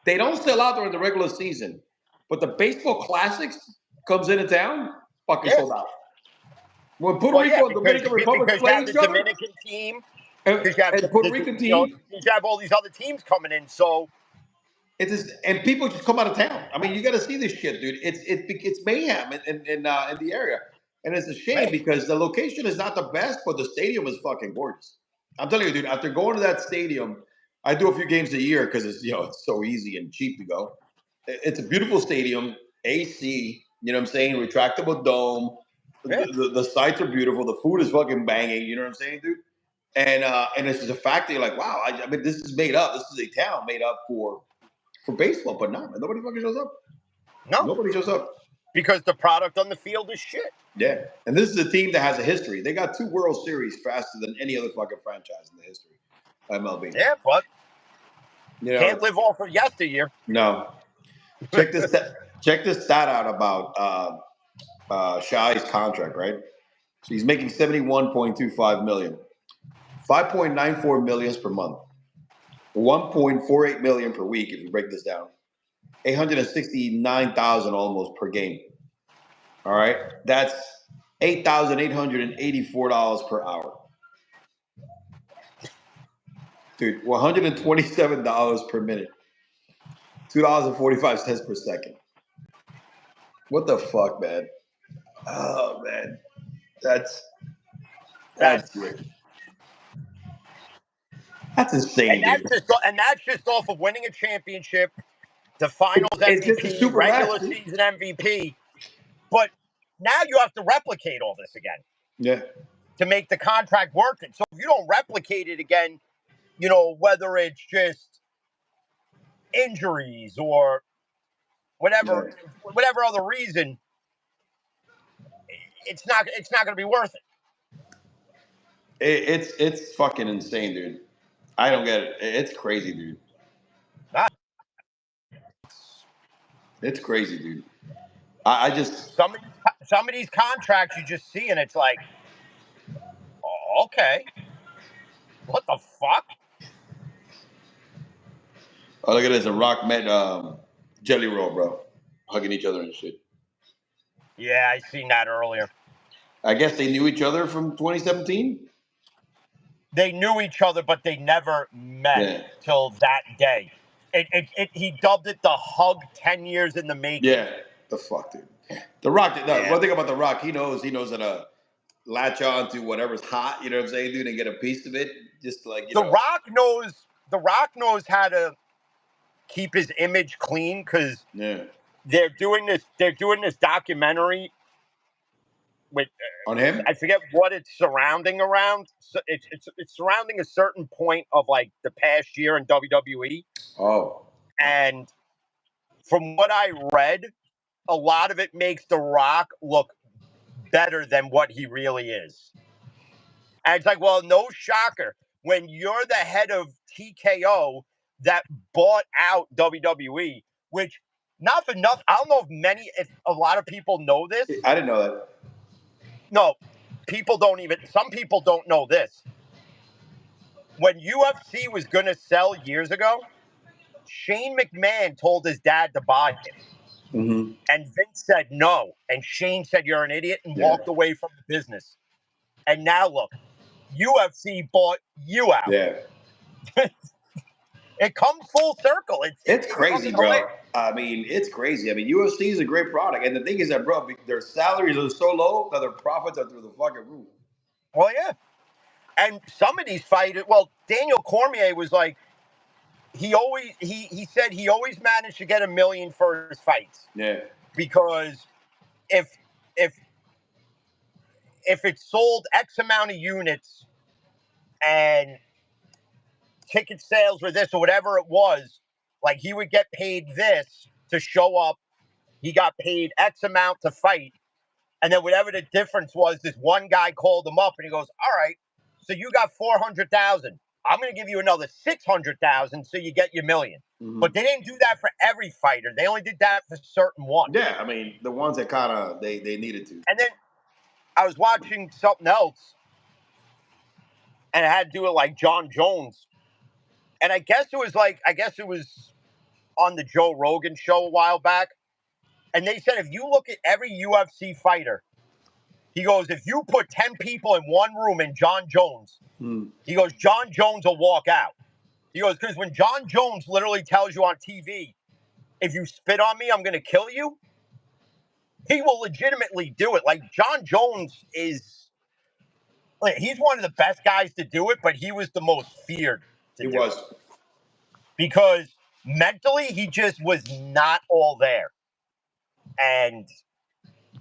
They don't sell out during the regular season, but the baseball classics comes into town, fucking sold out. When Puerto Rico and Dominican Republic play each other, Dominican team, and the Puerto Rican team, you have all these other teams coming in, so and people just come out of town. I mean, you got to see this shit, dude. It's mayhem in the area, and it's a shame because the location is not the best, but the stadium is fucking gorgeous. I'm telling you, dude. After going to that stadium, I do a few games a year because it's it's so easy and cheap to go. It's a beautiful stadium, AC. You know what I'm saying? Retractable dome. The sights are beautiful. The food is fucking banging. You know what I'm saying, dude? And it's just a fact that you're like, wow. I mean, this is made up. This is a town made up for baseball, but no, man, nobody fucking shows up. No, nobody shows up because the product on the field is shit. Yeah, and this is a team that has a history. They got 2 World Series faster than any other fucking franchise in the history of MLB. Yeah, but can't live off of yesteryear. No. Check this stat out about Shai's contract, right? So he's making $71.25 million, $5.94 million per month, $1.48 million per week if you break this down, $869,000 almost per game. All right, that's $8,884 per hour, dude. $127 per minute, $2.45 per second. What the fuck, man? Oh man, that's great. That's insane, and that's just off of winning a championship, the finals MVP, regular season MVP. But now you have to replicate all this again. Yeah. To make the contract work. And so if you don't replicate it again, whether it's just injuries or whatever other reason, it's not going to be worth it. It's fucking insane, dude. I don't get it. It's crazy, dude. It's crazy, dude. I just some of these contracts you just see and it's like, oh, okay, what the fuck? Oh, look at this! A Rock met Jelly Roll, bro, hugging each other and shit. Yeah, I seen that earlier. I guess they knew each other from 2017. They knew each other, but they never met till that day. He dubbed it the hug 10 years in the making. Yeah, the fuck, dude. The Rock. One thing about The Rock, he knows how to latch on to whatever's hot. You know what I'm saying, dude, and get a piece of it. Just like The Rock knows how to keep his image clean because they're doing this documentary with on him. I forget what it's surrounding around. So it's surrounding a certain point of like the past year in WWE. Oh. And from what I read, a lot of it makes The Rock look better than what he really is. And it's like, well, no shocker. When you're the head of TKO that bought out WWE, which not for nothing, I don't know if a lot of people know this. I didn't know that. No, some people don't know this. When UFC was going to sell years ago, Shane McMahon told his dad to buy it. Mm-hmm. And Vince said no. And Shane said, you're an idiot, and walked away from the business. And now look, UFC bought you out. Yeah. It comes full circle. It's crazy, bro. I mean, it's crazy. I mean, UFC is a great product. And the thing is that, bro, their salaries are so low that their profits are through the fucking roof. Well, yeah. And some of these fighters, Daniel Cormier was like, he said he always managed to get $1 million for his fights. Yeah. Because if it sold X amount of units and ticket sales were this or whatever it was, like he would get paid this to show up. He got paid X amount to fight. And then whatever the difference was, this one guy called him up and he goes, all right, so you got 400,000. I'm going to give you another 600,000 so you get your $1 million. Mm-hmm. But they didn't do that for every fighter. They only did that for certain ones. Yeah, I mean, the ones that kind of they needed to. And then I was watching something else, and it had to do with like John Jones. And I guess it was on the Joe Rogan show a while back. And they said if you look at every UFC fighter, he goes, if you put 10 people in one room in John Jones, he goes, John Jones will walk out. He goes, because when John Jones literally tells you on TV, if you spit on me, I'm going to kill you, he will legitimately do it. Like, John Jones he's one of the best guys to do it, but he was the most feared to do it. Because mentally, he just was not all there. And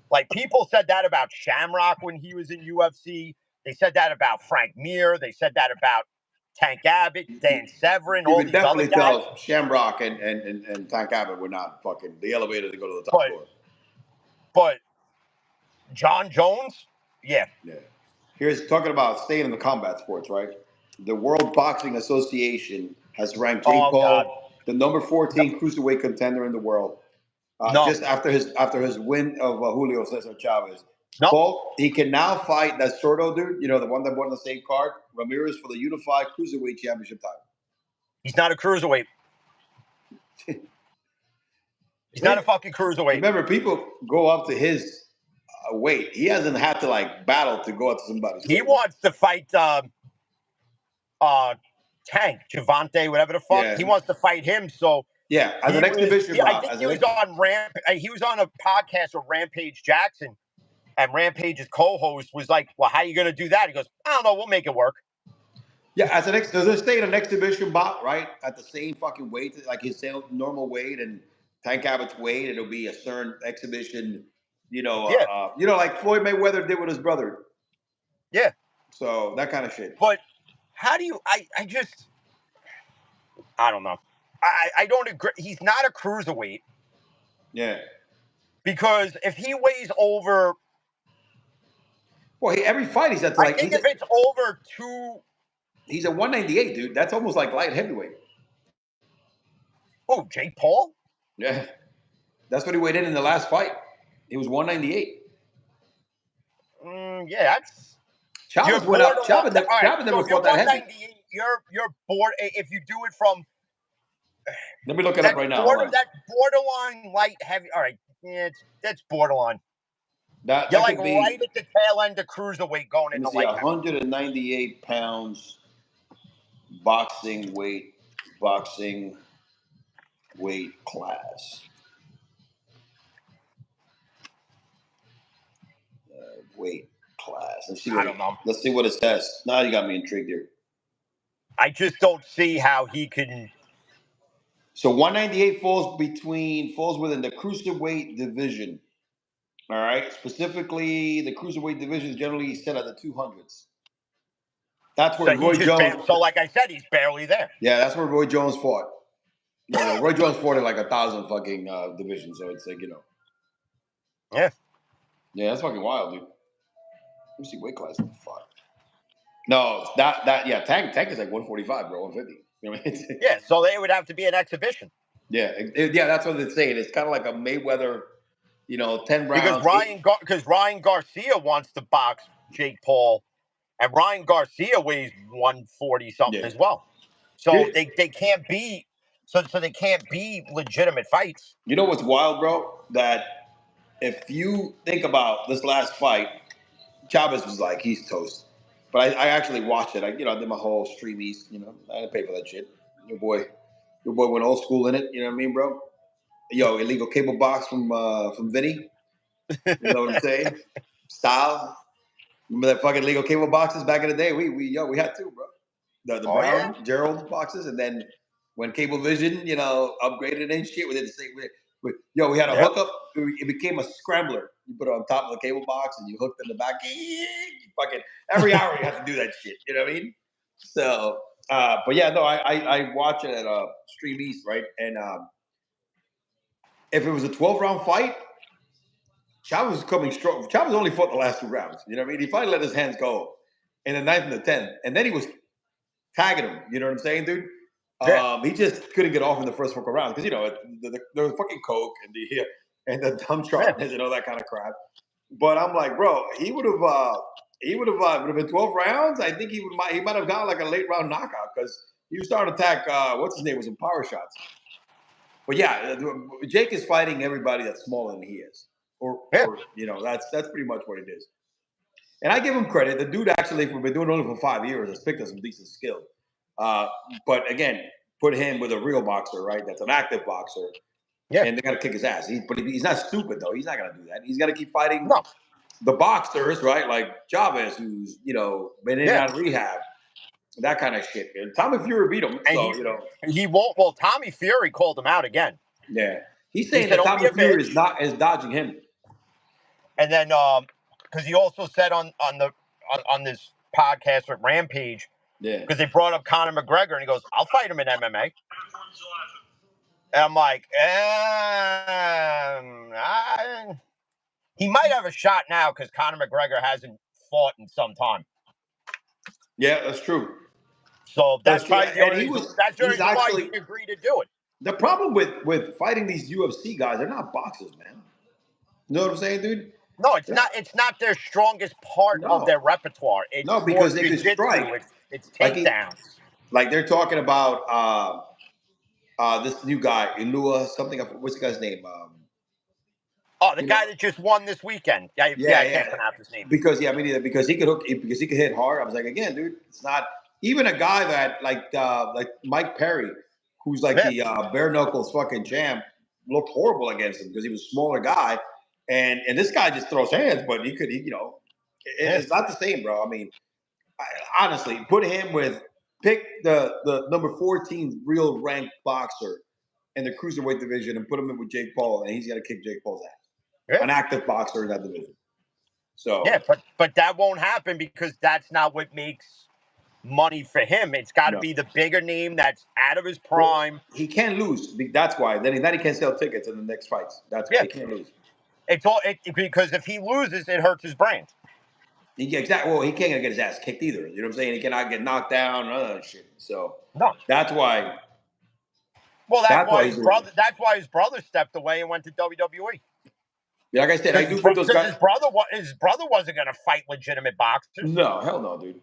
like, people said that about Shamrock when he was in UFC. They said that about Frank Mir. They said that about Tank Abbott, Dan Severn, all these other guys. You could definitely tell Shamrock and Tank Abbott were not fucking the elevator to go to the top floor. But John Jones, yeah. Here's talking about staying in the combat sports, right? The World Boxing Association has ranked Jake Paul the number 14 cruiserweight contender in the world. Just after his win of Julio Cesar Chavez. Paul, he can now fight that Sordo dude, the one that won the same card, Ramirez, for the unified cruiserweight championship title. He's not a cruiserweight. He's not a fucking cruiserweight. Remember, people go up to his weight. He hasn't had to battle to go up to somebody. He wants to fight Tank, Javante, whatever the fuck. Yeah. He wants to fight him. So yeah, as an exhibition. I think he was on He was on a podcast with Rampage Jackson, and Rampage's co-host was like, "Well, how are you going to do that?" He goes, "I don't know. We'll make it work." Yeah, does it stay in an exhibition bout, right? At the same fucking weight, like his normal weight and Tank Abbott's weight, it'll be a certain exhibition, like Floyd Mayweather did with his brother. Yeah. So that kind of shit. But how do you? I don't know. I don't agree. He's not a cruiserweight. Yeah. Because if he weighs over, every fight he's at I think if it's over 2. He's a 198, dude. That's almost like light heavyweight. Oh, Jake Paul? Yeah. That's what he weighed in the last fight. He was 198. Yeah, that's... Chavez went up. Chavez never fought that heavy. You're bored. If you do it from... Let me look it up right now. That borderline light heavy... All right. Yeah, that's borderline. You're right at the tail end of cruiserweight going into light heavy. 198 pounds boxing weight class. Weight class. I don't know. Let's see what it says. Now you got me intrigued here. I just don't see how he can. So 198 falls within the cruiserweight division. All right. Specifically, the cruiserweight division is generally set at the 200s. That's where Roy Jones. So, like I said, he's barely there. Yeah, that's where Roy Jones fought. No, Roy Jones fought in like 1,000 fucking divisions, so it's like, you know. Yeah. Yeah, that's fucking wild, dude. Let me see weight class. Fuck. No, yeah, Tank is like 145, bro, 150. You know what I mean? Yeah, so they would have to be an exhibition. Yeah, yeah, that's what it's saying. It's kind of like a Mayweather, 10 rounds. Because Ryan Garcia wants to box Jake Paul, and Ryan Garcia weighs 140 something as well. So they can't be they can't be legitimate fights. You know what's wild, bro? That if you think about this last fight, Chavez was like, he's toast. But I actually watched it. I did my whole Stream East. I didn't pay for that shit. Your boy went old school in it. You know what I mean, bro? Yo, illegal cable box from Vinny. You know what I'm saying? Style. Remember that fucking legal cable boxes back in the day? We had two, bro. The Brown Gerald boxes, and then when Cablevision, upgraded and shit, we did the same. We had a hookup. It became a scrambler. You put it on top of the cable box, and you hooked in the back. Fucking every hour you have to do that shit. You know what I mean? So, but yeah, no, I watch it at Stream East, right? And if it was a 12-round fight, Chavez was coming strong. Chavez only fought the last 2 rounds. You know what I mean? He finally let his hands go in the 9th and the 10th, and then he was tagging him. You know what I'm saying, dude? Yeah. He just couldn't get off in the first fucking round because the fucking coke and the dumb sharpness and all that kind of crap. But I'm like, bro, he would have been 12 rounds. I think he might have gotten like a late round knockout because he was starting to attack. What's his name? Was in power shots. But yeah, Jake is fighting everybody that's smaller than he is, or that's pretty much what it is. And I give him credit. The dude actually, we've been doing it only for 5 years, has picked up some decent skill. But again, put him with a real boxer, right? That's an active boxer. Yeah. And they got to kick his ass. But he's not stupid, though. He's not going to do that. He's got to keep fighting the boxers, right? Like Chavez, who's, been in and out of rehab. That kind of shit. And Tommy Fury beat him. So, he won't. Well, Tommy Fury called him out again. Yeah. He's saying that Tommy Fury is dodging him. And then, because he also said on this podcast with Rampage, because they brought up Conor McGregor, and he goes, "I'll fight him in MMA." And I'm like, he might have a shot now because Conor McGregor hasn't fought in some time. Yeah, that's true. So that's probably the only reason why he agreed to do it. The problem with fighting these UFC guys, they're not boxers, man. You know what I'm saying, dude? No, it's not. It's not their strongest part of their repertoire. It's because they can strike. It's takedowns. Like they're talking about this new guy, Ilua something. What's the guy's name? The guy that just won this weekend. I can't pronounce his name. Because me neither. Because he could hit hard. I was like, again, dude, it's not even a guy that like Mike Perry, who's like the bare knuckles fucking champ, looked horrible against him because he was a smaller guy, and this guy just throws hands, but it's not the same, bro. I mean, honestly, pick the number 14 real ranked boxer in the cruiserweight division and put him in with Jake Paul, and he's gonna kick Jake Paul's ass. Yeah. An active boxer in that division. So but that won't happen because that's not what makes money for him. It's got to be the bigger name that's out of his prime. Well, he can't lose. That's why. Then he can't sell tickets in the next fights. That's why he can't lose. Because if he loses, it hurts his brand. Exactly. Well, he can't get his ass kicked either. You know what I'm saying? He cannot get knocked down and other shit. So that's why. Well, that's why his brother. That's why his brother stepped away and went to WWE. Yeah, like I said, I do think those guys. His brother wasn't going to fight legitimate boxers. No, hell no, dude.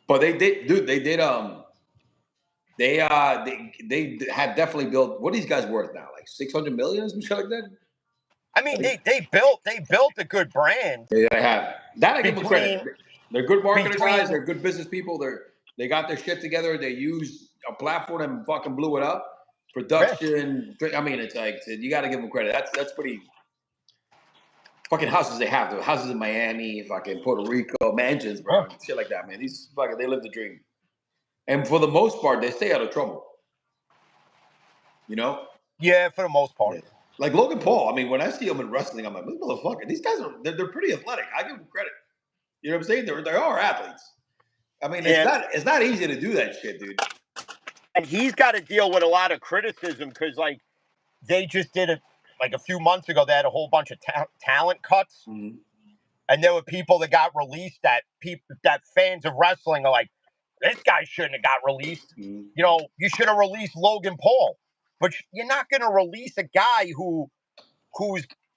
But they did, dude. They did. They had definitely built. What are these guys worth now? Like 600 million or something like that. I mean, they built a good brand. They have that. I give them credit. They're good marketing guys. They're good business people. They got their shit together. They used a platform and fucking blew it up. Production. I mean, it's like you got to give them credit. That's pretty. Fucking houses they have. The houses in Miami, fucking Puerto Rico, mansions, bro, shit like that, man. These fucking they live the dream. And for the most part, they stay out of trouble. You know? Yeah, for the most part. Yeah. Like Logan Paul. I mean, when I see him in wrestling, I'm like, this motherfucker. These guys they're pretty athletic. I give them credit. You know what I'm saying? They are athletes. I mean, it's not easy to do that shit, dude. and he's got to deal with a lot of criticism because, like, they just did it like a few months ago. They had a whole bunch of talent cuts, Mhm. and there were people that got released that fans of wrestling are like, this guy shouldn't have got released. Mhm. You know, you should have released Logan Paul, but you're not going to release a guy who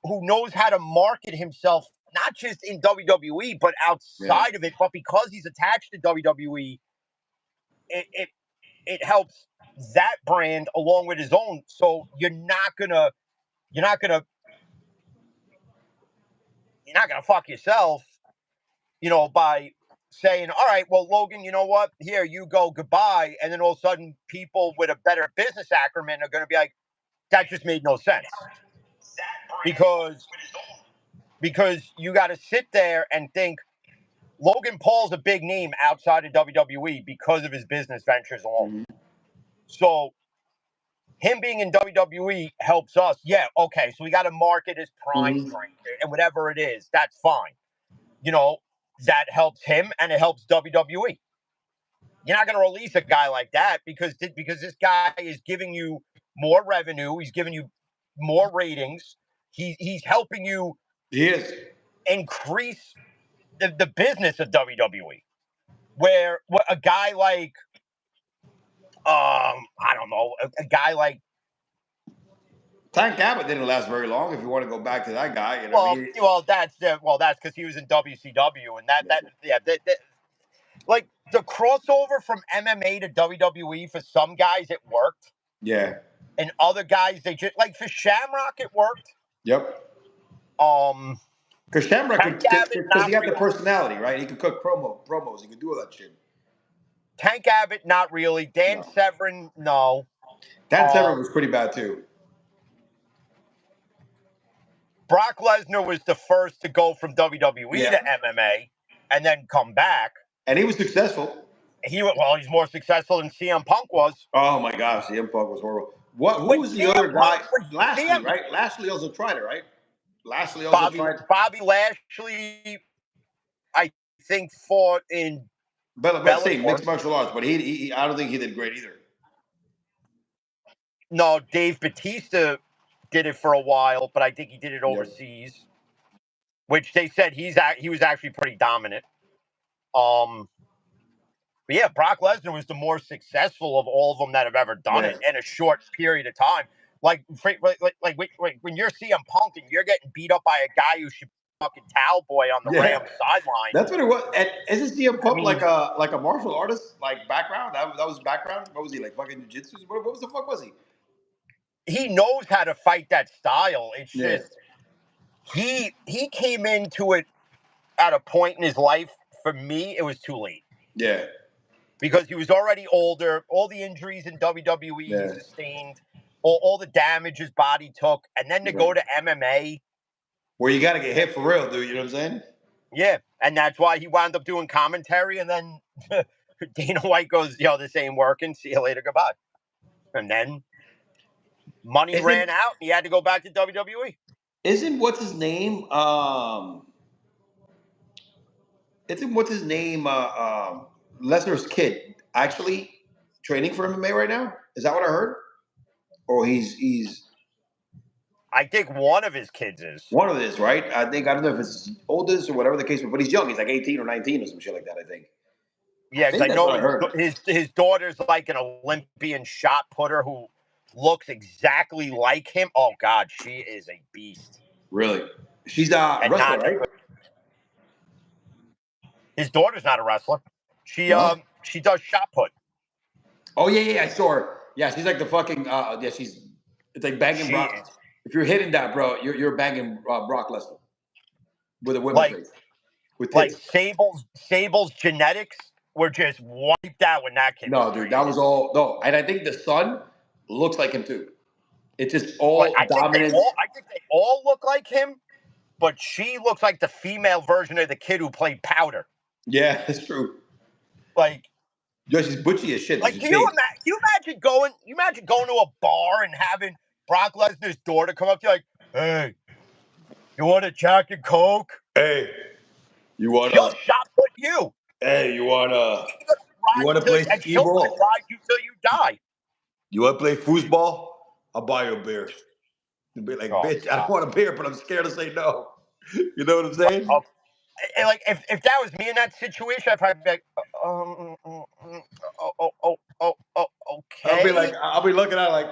knows how to market himself, not just in WWE but outside of it. But because he's attached to WWE, it helps that brand along with his own. So you're not gonna fuck yourself, by saying, all right, well, Logan, you know what? Here you go, goodbye. And then all of a sudden, people with a better business acumen are going to be like, that just made no sense, because you got to sit there and think Logan Paul's a big name outside of WWE because of his business ventures alone. Mhm. So him being in WWE helps us. Yeah, okay, so we got to market his prime drink and whatever it is. That's fine. That helps him and it helps WWE. You're not going to release a guy like that because this guy is giving you more revenue. He's giving you more ratings. He's helping you. He is. Increase the business of WWE. Where a guy like, I don't know, a guy like Tank Abbott didn't last very long. If you want to go back to that guy, that's because he was in WCW, and like the crossover from MMA to WWE for some guys it worked. Yeah. And other guys, they just, like, for Shamrock it worked. Yep. Because Shamrock because he had the personality, right? He could cook promos. He could do all that shit. Tank Abbott, not really. Dan Severn, no. Dan Severn was pretty bad too. Brock Lesnar was the first to go from WWE to MMA and then come back. And he was successful. He's more successful than CM Punk was. Oh my gosh, CM Punk was horrible. Who was the other guy? Lashley, right? Lashley also tried it, right? Lashley also tried. Bobby Lashley, I think, fought in Bellator, mixed martial arts, but he I don't think he did great either. No, Dave Bautista did it for a while, but I think he did it overseas, which they said he was actually pretty dominant. But yeah, Brock Lesnar was the more successful of all of them that have ever done it in a short period of time. Like when you're CM Punk and you're getting beat up by a guy who should be fucking towel boy on the Rams sideline. That's what it was. And isn't CM Punk like a martial artist, like background? That was background. What was he, like, fucking jiu-jitsu? What was the fuck was he? He knows how to fight that style. It's just he came into it at a point in his life. For me, it was too late. Yeah. Because he was already older, all the injuries in WWE he sustained, all the damage his body took, and then to go to MMA. Where you got to get hit for real, dude. You know what I'm saying? Yeah, and that's why he wound up doing commentary, and then Dana White goes, this ain't working. See you later, goodbye. And then money ran out, and he had to go back to WWE. Isn't what's his name? Lesnar's kid actually training for MMA right now? Is that what I heard? Or he's I think one of his kids is. One of his, right? I don't know if it's his oldest or whatever the case, but he's young. He's like 18 or 19 or some shit like that, I think. Yeah, because I know his daughter's like an Olympian shot putter who looks exactly like him. Oh God, she is a beast. Really? She's a wrestler, right? His daughter's not a wrestler. She does shot put. Oh yeah, I saw her. Yeah, she's like the fucking it's like banging Brock. If you're hitting that, bro, you're banging Brock Lesnar with a women's face. Like Sable's genetics were just wiped out when that kid. No, dude, that was all and I think the son looks like him too. It's just all dominant. I think they all look like him, but she looks like the female version of the kid who played Powder. Yeah, that's true. Like, she's butchy as shit. Like, can you imagine going to a bar and having Brock Lesnar's daughter come up to you like, hey, you want a Jack and Coke? Hey, you want She'll shot put you. Hey, you want You want to play and she'll skee-ball? ride you till you die. You want to play foosball? I'll buy you a beer. You'll be like, bitch, I don't want a beer, but I'm scared to say no. You know what I'm saying? And like if that was me in that situation, I'd probably be like, okay. I'll be looking at it like,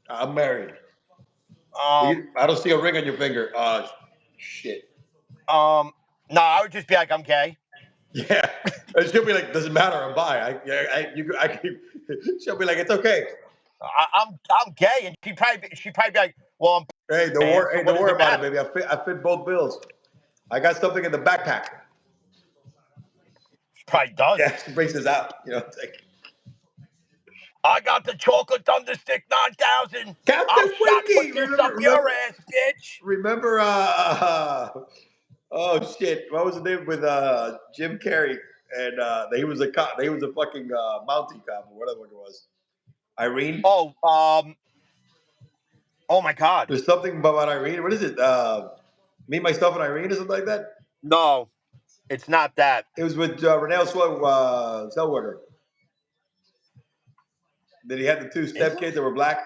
I'm married. I don't see a ring on your finger. Shit. No, I would just be like, I'm gay. Yeah, and she'll be like, doesn't matter, I'm bi. She'll be like, it's okay. I'm gay, and she'd probably be like, well, Hey, don't worry about it, baby. I fit both bills. I got something in the backpack. She probably does. Yeah, she brings this out. You know, it's like, I got the chocolate thunderstick 9000. Captain Winky. Remember your ass, bitch. Remember? Oh shit! What was the name with Jim Carrey? And he was a cop. He was a fucking Mountie cop or whatever it was. Irene. Oh my God. There's something about Irene. What is it? Me, Myself, and Irene, or something like that. No, it's not that. It was with Renee Zellweger. Did he have the two stepkids that were black?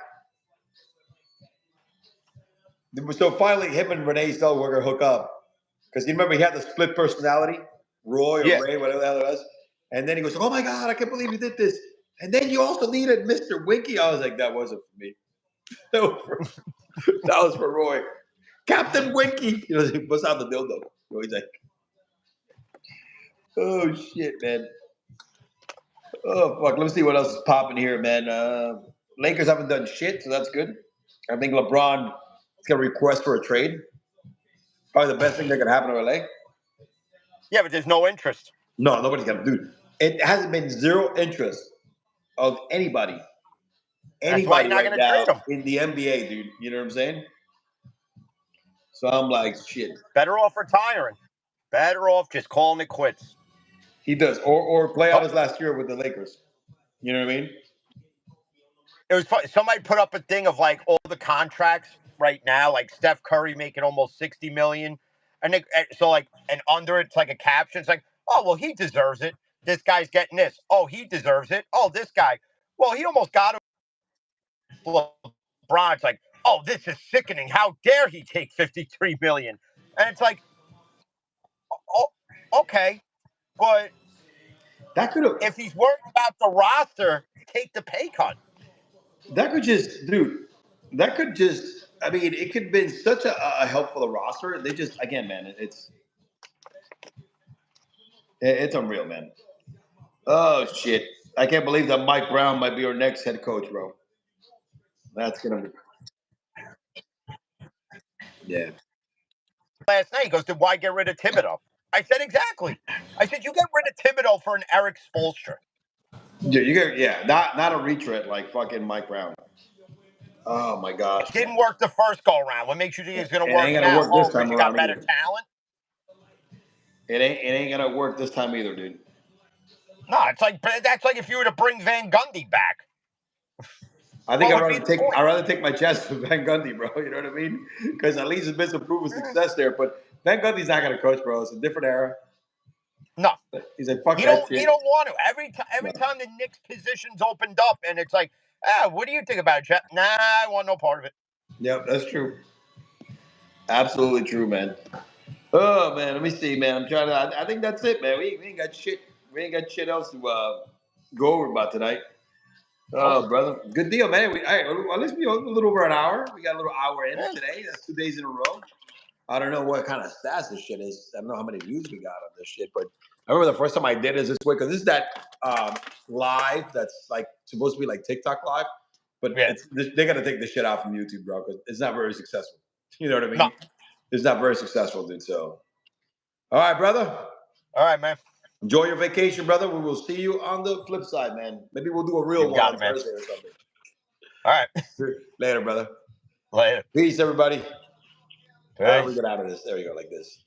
So finally, him and Renee Zellweger hook up because you remember he had the split personality, Roy or Ray, whatever the hell it was. And then he goes, "Oh my God, I can't believe you did this." And then you also needed Mr. Winky. I was like, that wasn't for me. That was for Roy. Captain Winky. You know, he puts out the dildo. So he's like, oh shit, man. Oh fuck. Let me see what else is popping here, man. Lakers haven't done shit, so that's good. I think LeBron is gonna request for a trade. Probably the best thing that could happen to LA. Yeah, but there's no interest. No, nobody's gonna do it. It hasn't been zero interest of anybody right now in the NBA, dude. You know what I'm saying? So I'm like, shit. Better off retiring. Better off just calling it quits. He does, or play out his last year with the Lakers. You know what I mean? It was funny. Somebody put up a thing of like all the contracts right now, like Steph Curry making almost $60 million, and under it's like a caption. It's like, oh well, he deserves it. This guy's getting this. Oh, he deserves it. Oh, this guy. Well, he almost got it. LeBron's like, oh, this is sickening. How dare he take $53 million? And it's like, oh, okay, but that could have. If he's worried about the roster, take the pay cut. That could just, dude. That could just. I mean, it could have been such a help for the roster. They just, again, man, it's unreal, man. Oh shit! I can't believe that Mike Brown might be our next head coach, bro. That's gonna be. Yeah. Last night, he goes, "Then why get rid of Thibodeau?" I said, exactly. I said, you get rid of Thibodeau for an Eric Spoelstra. Yeah, not a retread like fucking Mike Brown. Oh my gosh! Didn't work the first go around. What makes you think it's going to work now? Ain't gonna work this time you around. Got better talent. It ain't gonna work this time either, dude. No, that's like if you were to bring Van Gundy back. I think I'd rather take my chance with Van Gundy, bro. You know what I mean? Because at least it's been some proven success there. But Van Gundy's not gonna coach, bro. It's a different era. No, he's like, fuck that shit. You don't want to. Every time the Knicks position's opened up, and it's like, what do you think about it, Jeff? Nah, I want no part of it. Yep, that's true. Absolutely true, man. Oh man, let me see, man. I'm trying to. I think that's it, man. We ain't got shit. We ain't got shit else to go over about tonight. Oh, brother, good deal, man. At least we a little over an hour. We got a little hour in today. That's 2 days in a row. I don't know what kind of stats this shit is. I don't know how many views we got on this shit, but I remember the first time I did this way because this is that live that's like supposed to be like TikTok live, but they're gonna take this shit out from YouTube, bro, because it's not very successful. You know what I mean? No. It's not very successful, dude. So, all right, brother. All right, man. Enjoy your vacation, brother. We will see you on the flip side, man. Maybe we'll do a real one on Thursday or something. All right. Later, brother. Later. Peace, everybody. Peace. How do we get out of this? There we go, like this.